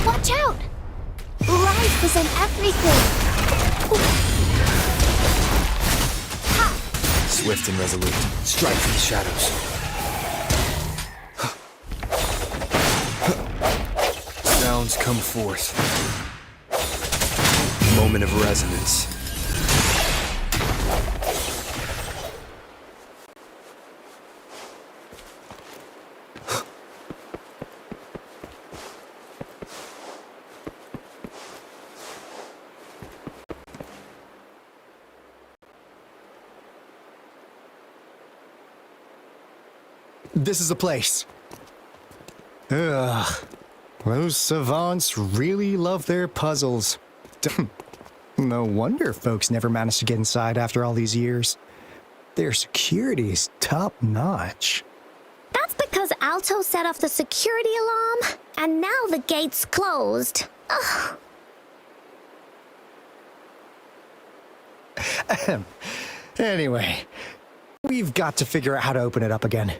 Watch out! Life is in everything. Ha! Swift and resolute. Strike from the shadows. Sounds come forth. Moment of resonance. This is the place. Ugh. Those savants really love their puzzles. No wonder folks never managed to get inside after all these years. Their security's top-notch. That's because Aalto set off the security alarm, and now the gate's closed. Ugh. Anyway, we've got to figure out how to open it up again.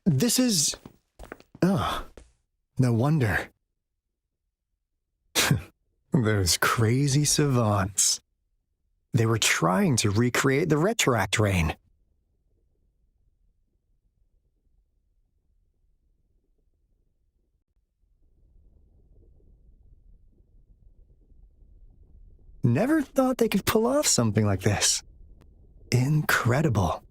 This is... Oh, no wonder. Those crazy savants. They were trying to recreate the retroact rain. Never thought they could pull off something like this. Incredible.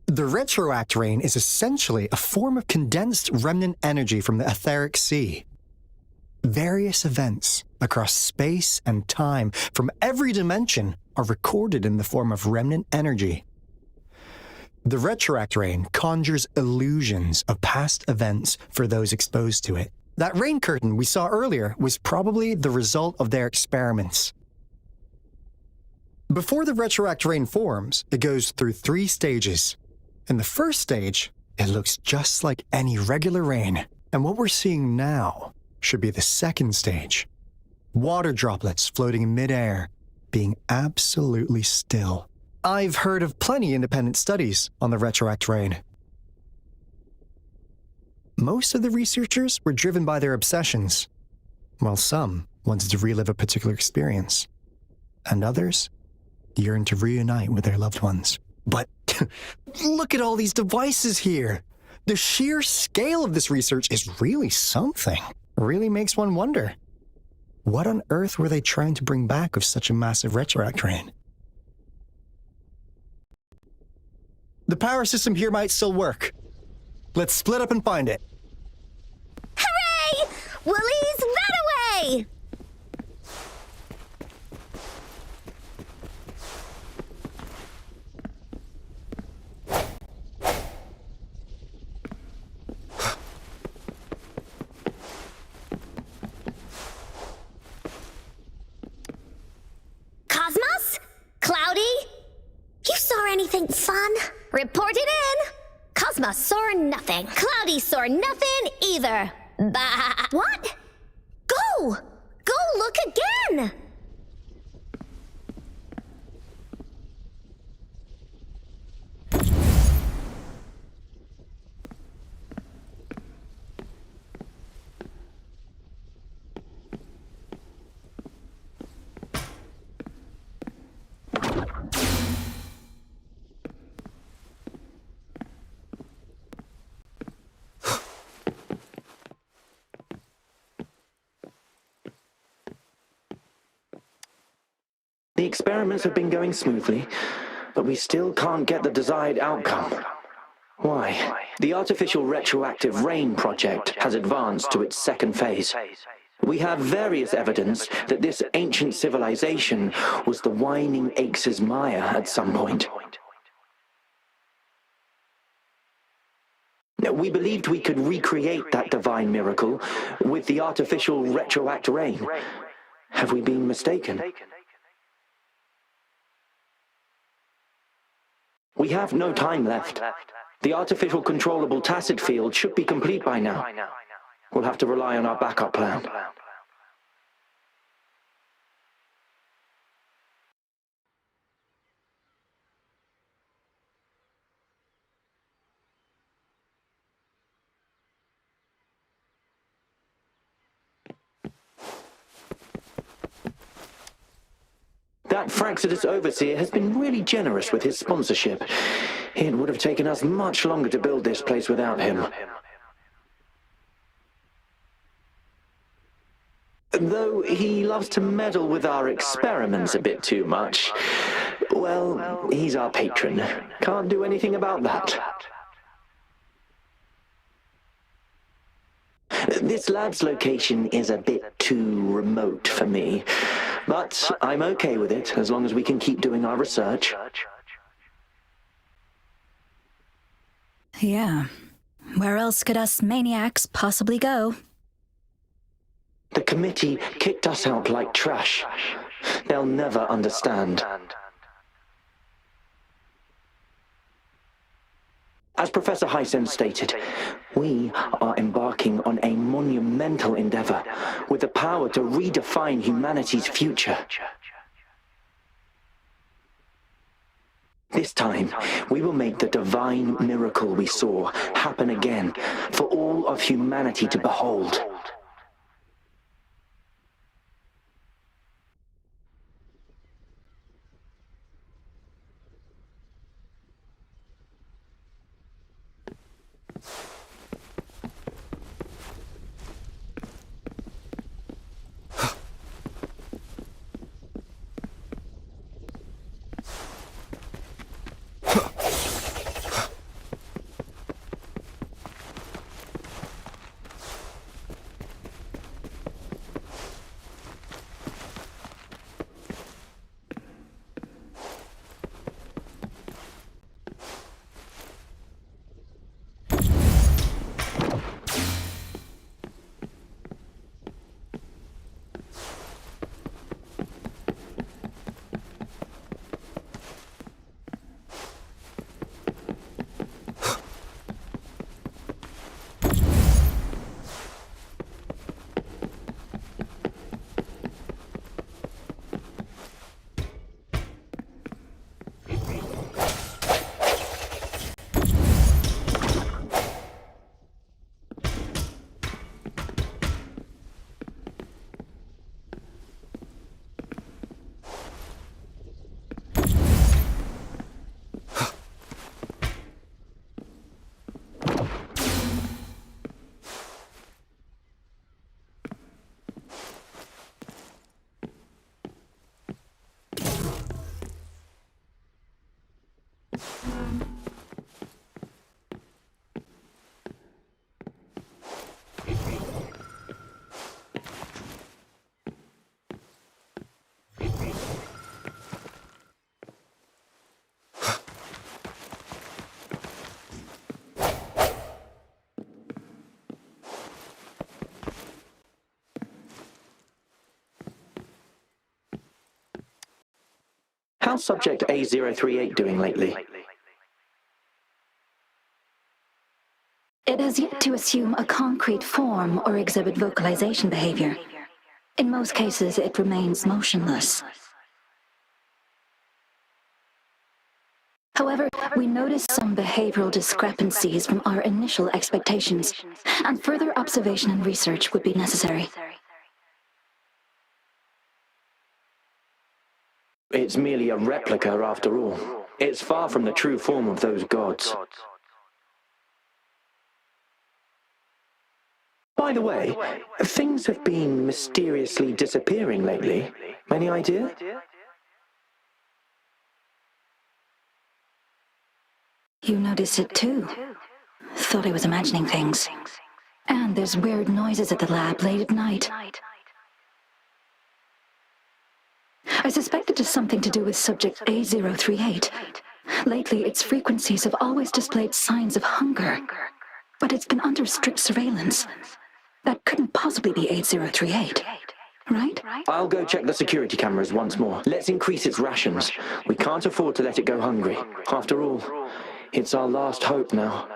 The retroact rain is essentially a form of condensed remnant energy from the etheric sea. Various events across space and time from every dimension are recorded in the form of remnant energy. The retroact rain conjures illusions of past events for those exposed to it. That rain curtain we saw earlier was probably the result of their experiments. Before the retroact rain forms, it goes through 3 stages. In the first stage, it looks just like any regular rain, and what we're seeing now should be the second stage. Water droplets floating in midair, being absolutely still. I've heard of plenty independent studies on the retroact rain. Most of the researchers were driven by their obsessions, while some wanted to relive a particular experience, and others yearned to reunite with their loved ones. But look at all these devices here. The sheer scale of this research is really something. Really makes one wonder. What on earth were they trying to bring back with such a massive retroact rain? The power system here might still work. Let's split up and find it. Hooray! Willie's that away! Cosmos? Cloudy? You saw anything fun? Report it in! Cosmos Emma saw nothing. Cloudy saw nothing either. Bah. What? Go! Go look again! The experiments have been going smoothly, but we still can't get the desired outcome. Why? The artificial retroactive rain project has advanced to its second phase. We have various evidence that this ancient civilization was the Whining Axe's Maya at some point. We believed we could recreate that divine miracle with the artificial retroact rain. Have we been mistaken? We have no time left. The artificial controllable tacit field should be complete by now. We'll have to rely on our backup plan. That Fraxidus overseer has been really generous with his sponsorship. It would have taken us much longer to build this place without him. Though he loves to meddle with our experiments a bit too much. Well, he's our patron. Can't do anything about that. This lab's location is a bit too remote for me, but I'm okay with it as long as we can keep doing our research. Yeah. Where else could us maniacs possibly go? The committee kicked us out like trash. They'll never understand. As Professor Hysen stated, we are embarking on a monumental endeavor with the power to redefine humanity's future. This time, we will make the divine miracle we saw happen again for all of humanity to behold. How's Subject A038 doing lately? to assume a concrete form or exhibit vocalization behavior. In most cases, it remains motionless. However, we noticed some behavioral discrepancies from our initial expectations, and further observation and research would be necessary. It's merely a replica after all. It's far from the true form of those gods. By the way, things have been mysteriously disappearing lately. Any idea? You noticed it too. Thought I was imagining things. And there's weird noises at the lab late at night. I suspect it is something to do with subject A038. Lately, its frequencies have always displayed signs of hunger, but it's been under strict surveillance. That couldn't possibly be 8038, right? I'll go check the security cameras once more. Let's increase its rations. We can't afford to let it go hungry. After all, it's our last hope now.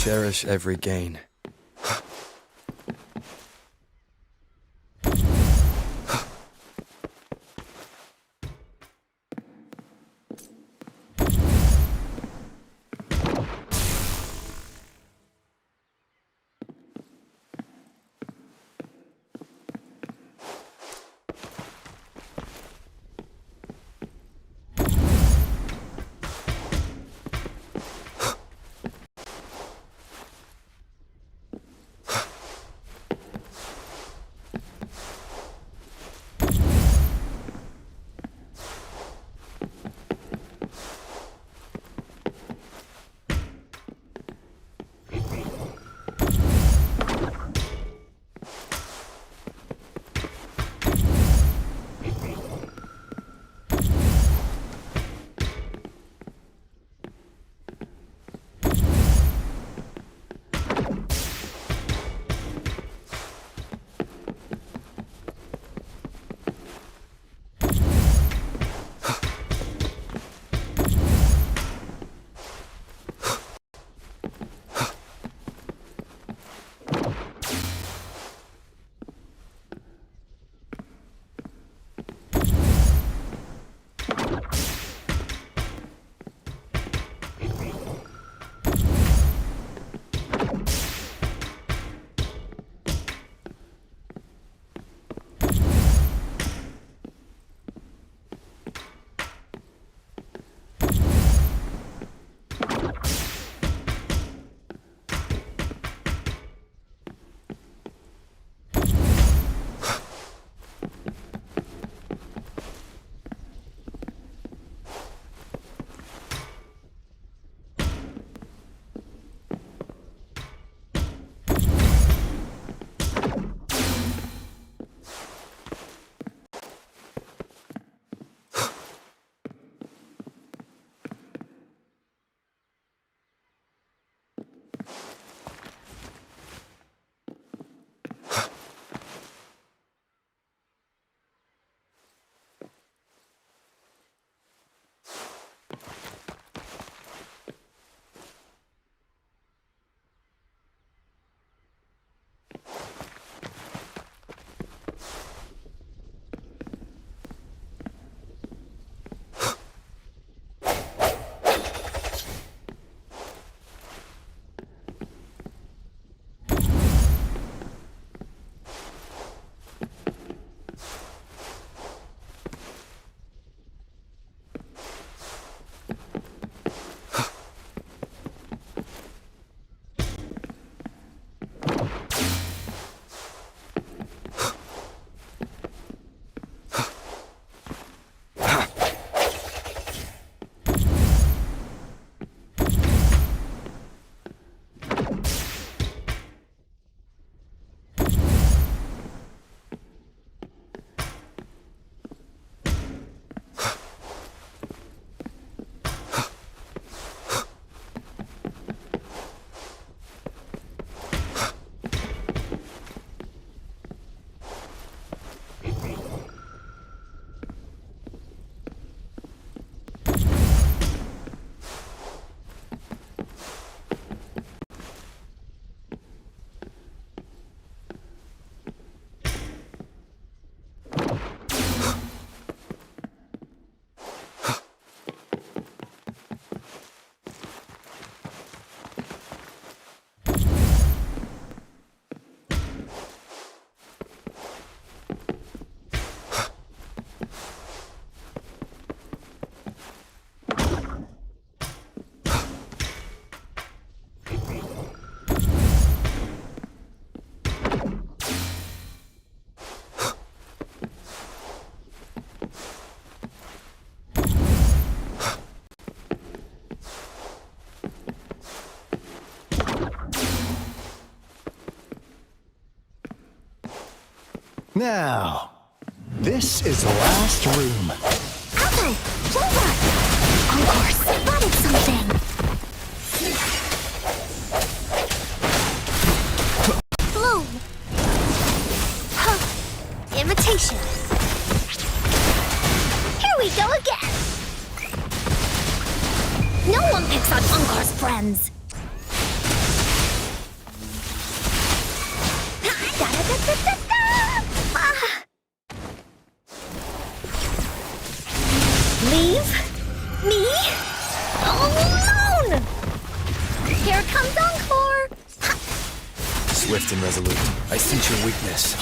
Cherish every gain. Now, this is the last room. Aalto! Clover! Encore spotted something! Bloom! Huh. Imitation. Here we go again! No one picks on Encore's friends! Leave me alone! Here comes Encore! Swift and resolute. I sense your weakness.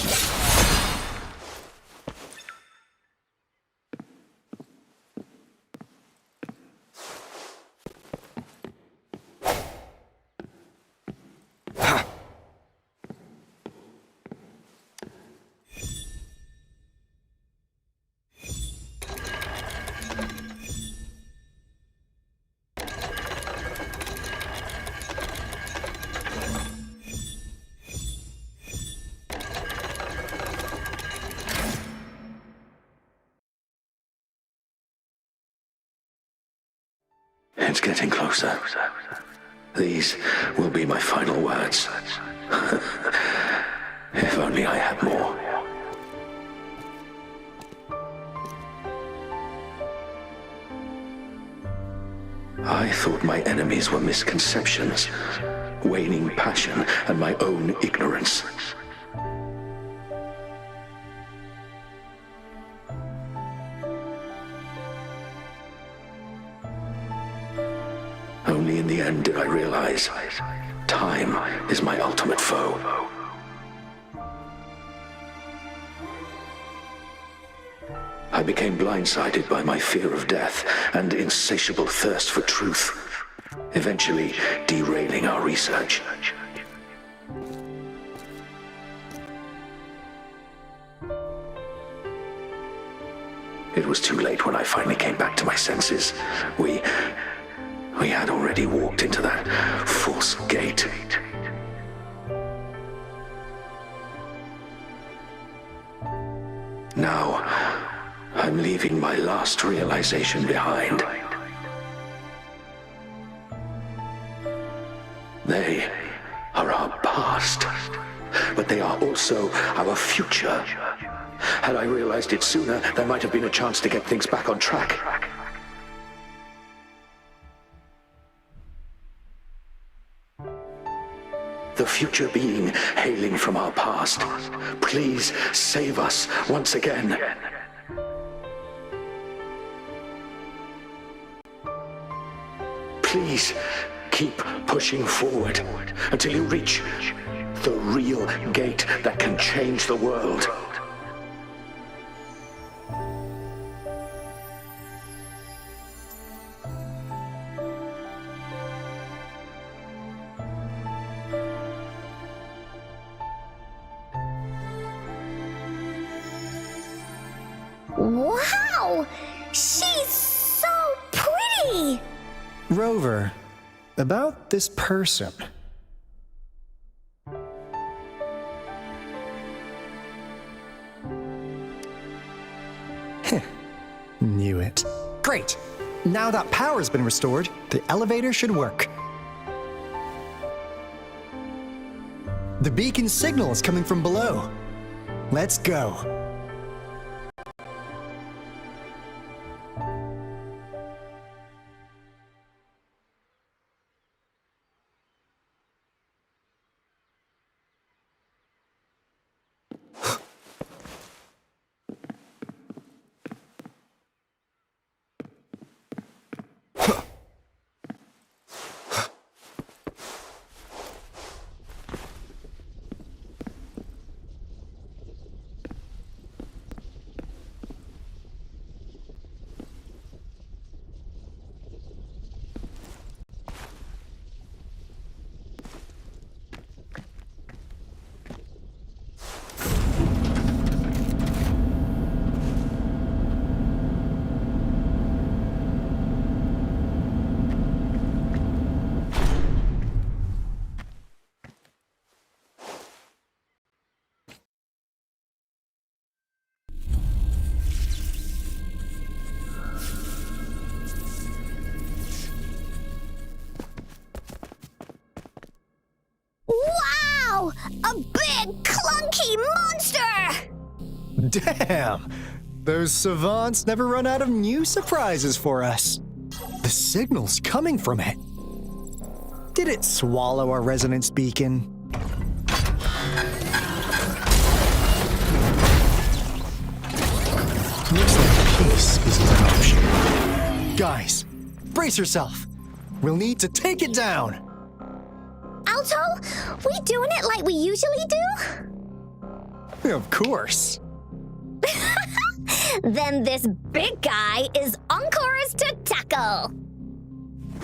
It's getting closer. These will be my final words. If only I had more. I thought my enemies were misconceptions, waning passion, and my own ignorance. Only in the end did I realize time is my ultimate foe. I became blindsided by my fear of death and insatiable thirst for truth, eventually derailing our research. It was too late when I finally came back to my senses. We had already walked into that false gate. Now, I'm leaving my last realization behind. They are our past, but they are also our future. Had I realized it sooner, there might have been a chance to get things back on track. The future being hailing from our past, please save us once again. Please keep pushing forward until you reach the real gate that can change the world. Wow! She's so pretty! Rover, about this person. Knew it. Great! Now that power's been restored, the elevator should work. The beacon signal is coming from below. Let's go. No! A big, clunky monster! Damn! Those savants never run out of new surprises for us. The signal's coming from it. Did it swallow our resonance beacon? Looks like peace isn't an option. Guys, brace yourself. We'll need to take it down. Aalto, we doing it like we usually do? Of course. Then this big guy is Encore's to tackle.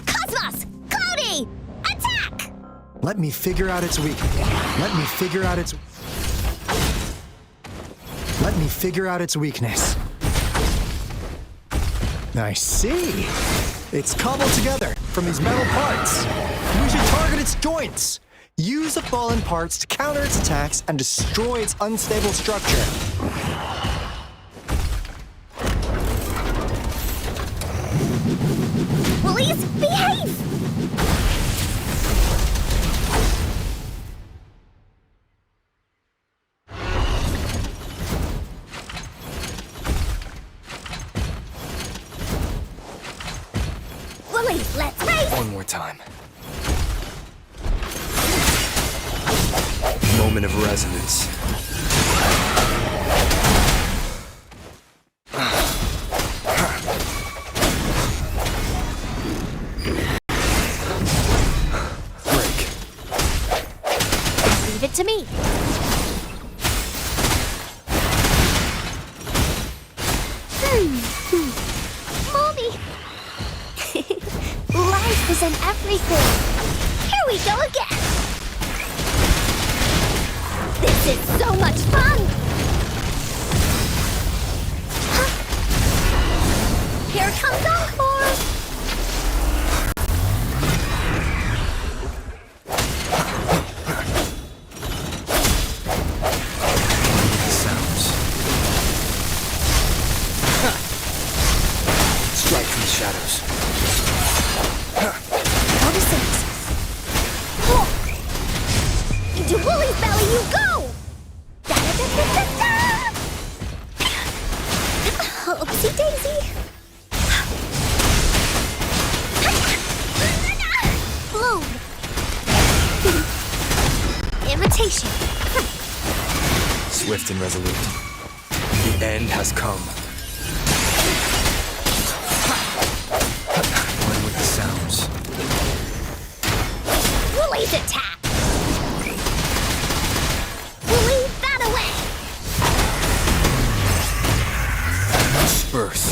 Cosmos! Cloudy! Attack! Let me figure out its weakness. Let me figure out its weakness. I see. It's cobbled together from these metal parts. We should target its joints. Use the fallen parts to counter its attacks and destroy its unstable structure. Willies, behave! Willies, let's race! One more time. Moment of resonance. Leave it to me. Mommy! Life is in everything. Here we go again. This is so much fun! Huh? Here comes Encore! Strike from the shadows. Notice it. Look! Into Wooly's belly you go! Da-da-da-da-da-da! Oopsie daisy! Bloom! Imitation! Swift and resolute. The end has come. One with the sounds. Wooly's attack! Wooly that away! Disperse.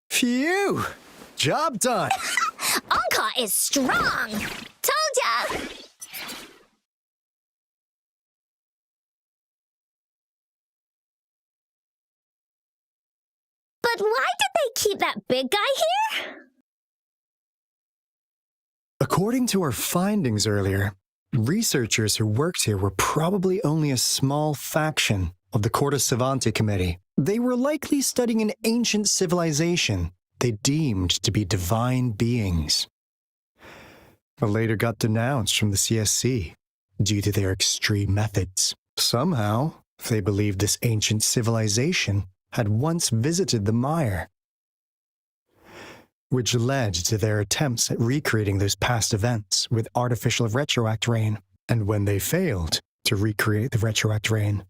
Phew! Job done. Encore is strong! Told ya! But why did they keep that big guy here? According to our findings earlier, researchers who worked here were probably only a small faction of the Court of Savantae committee. They were likely studying an ancient civilization they deemed to be divine beings, but later got denounced from the CSC due to their extreme methods. Somehow, they believed this ancient civilization had once visited the mire, which led to their attempts at recreating those past events with artificial retroact rain. And when they failed to recreate the retroact rain,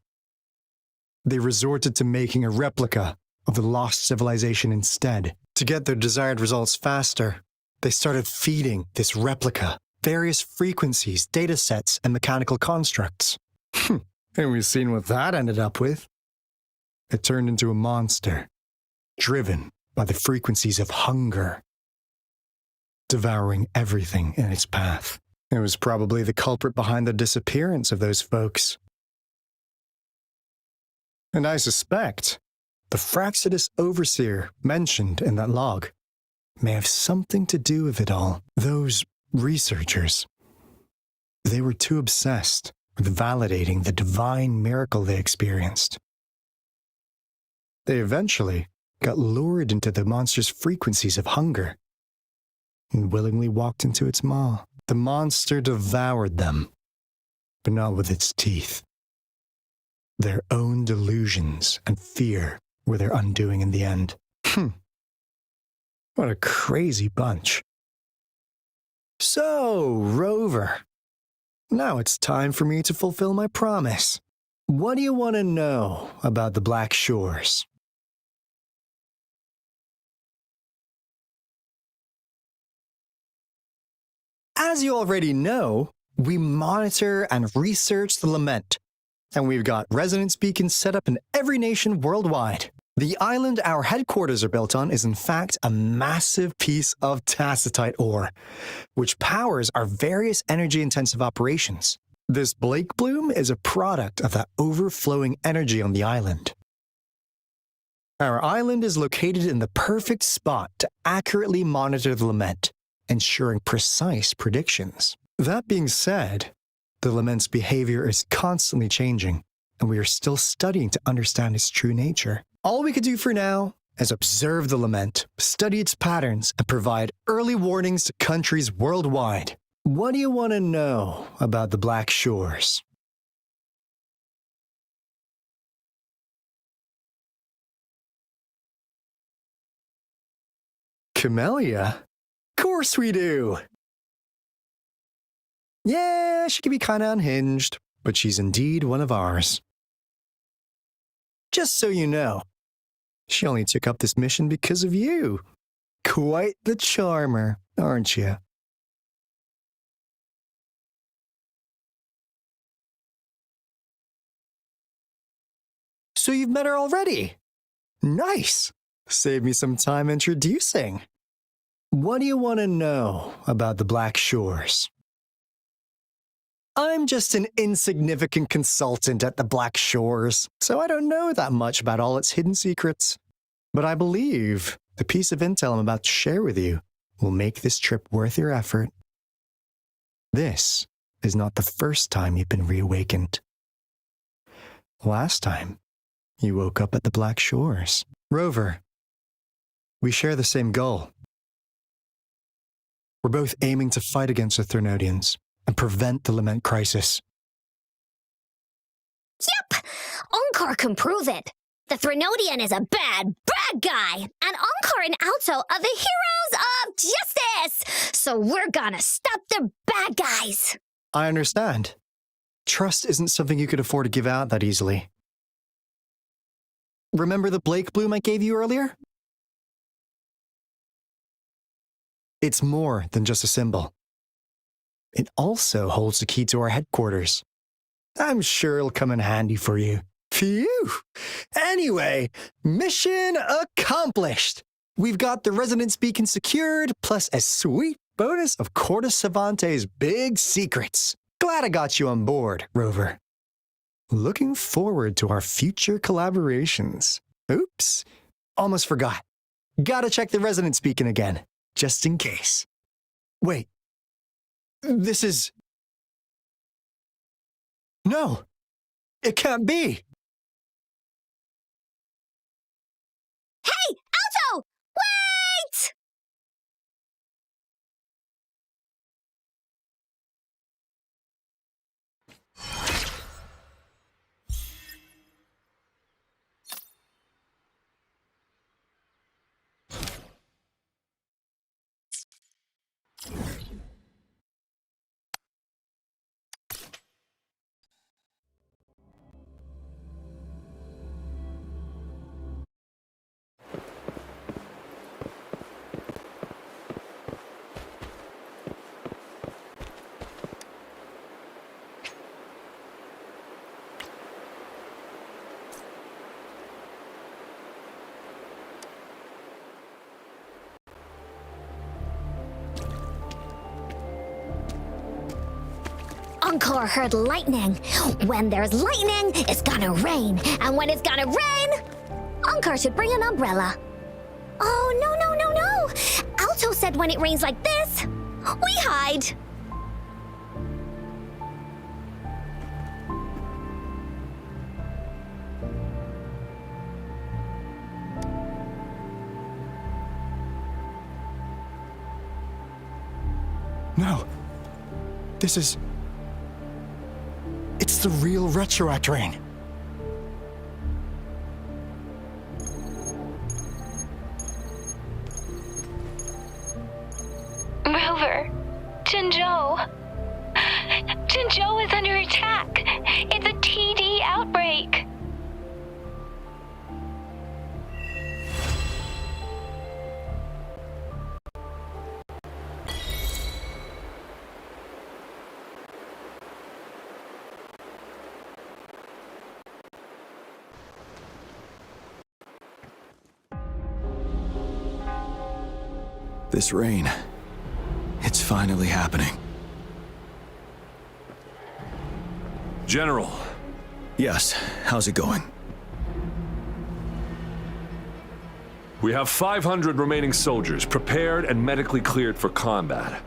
they resorted to making a replica of the lost civilization instead. To get their desired results faster, they started feeding this replica various frequencies, data sets, and mechanical constructs. And we've seen what that ended up with. It turned into a monster, driven by the frequencies of hunger, devouring everything in its path. It was probably the culprit behind the disappearance of those folks. And I suspect the Fraxidus Overseer mentioned in that log may have something to do with it all. Those researchers, they were too obsessed with validating the divine miracle they experienced. They eventually got lured into the monster's frequencies of hunger. and willingly walked into its maw. The monster devoured them, but not with its teeth. Their own delusions and fear were their undoing in the end. What a crazy bunch. So, Rover, now it's time for me to fulfill my promise. What do you want to know about the Black Shores? As you already know, we monitor and research the lament, and we've got resonance beacons set up in every nation worldwide. The island our headquarters are built on is in fact a massive piece of tacitite ore, which powers our various energy-intensive operations. This Blake Bloom is a product of that overflowing energy on the island. Our island is located in the perfect spot to accurately monitor the lament, ensuring precise predictions. That being said, the lament's behavior is constantly changing, and we are still studying to understand its true nature. All we could do for now is observe the lament, study its patterns, and provide early warnings to countries worldwide. What do you want to know about the Black Shores? Camellia? Of course we do! Yeah, she can be kinda unhinged, but she's indeed one of ours. Just so you know, she only took up this mission because of you. Quite the charmer, aren't you? So you've met her already? Nice! Save me some time introducing. What do you want to know about the Black Shores? I'm just an insignificant consultant at the Black Shores, so I don't know that much about all its hidden secrets. But I believe the piece of intel I'm about to share with you will make this trip worth your effort. This is not the first time you've been reawakened. Last time, you woke up at the Black Shores. Rover, we share the same goal. We're both aiming to fight against the Threnodians and prevent the Lament crisis. Yep! Encore can prove it. The Threnodian is a bad, bad guy, and Encore and Aalto are the heroes of justice! So we're gonna stop the bad guys! I understand. Trust isn't something you could afford to give out that easily. Remember the Blake Bloom I gave you earlier? It's more than just a symbol. It also holds the key to our headquarters. I'm sure it'll come in handy for you. Phew! Anyway, mission accomplished! We've got the resonance beacon secured, plus a sweet bonus of Corda Savantae's big secrets. Glad I got you on board, Rover. Looking forward to our future collaborations. Oops, almost forgot. Gotta check the resonance beacon again, just in case. Wait, this is... No, it can't be. Hey, Aalto! Wait! Encore heard lightning. When there's lightning, it's gonna rain. And when it's gonna rain, Encore should bring an umbrella. Oh, no. Aalto said when it rains like this, we hide. No. This is... It's the real Retroact Rain. Rover, Jinzhou. Jinzhou is under attack. It's a TD outbreak. This rain, it's finally happening. General. Yes, how's it going? We have 500 remaining soldiers prepared and medically cleared for combat.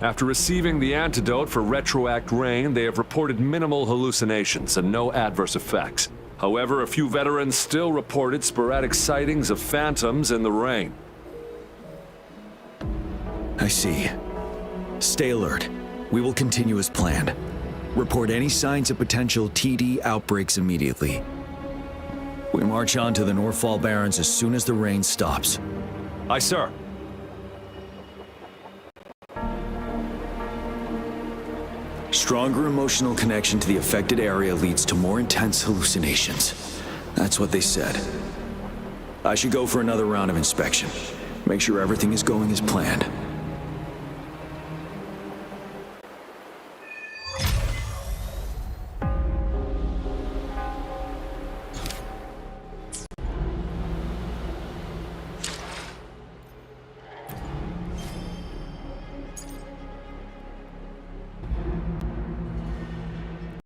After receiving the antidote for Retroact Rain, they have reported minimal hallucinations and no adverse effects. However, a few veterans still reported sporadic sightings of phantoms in the rain. I see. Stay alert. We will continue as planned. Report any signs of potential TD outbreaks immediately. We march on to the Waterfall Barrens as soon as the rain stops. Aye, sir. Stronger emotional connection to the affected area leads to more intense hallucinations. That's what they said. I should go for another round of inspection. Make sure everything is going as planned.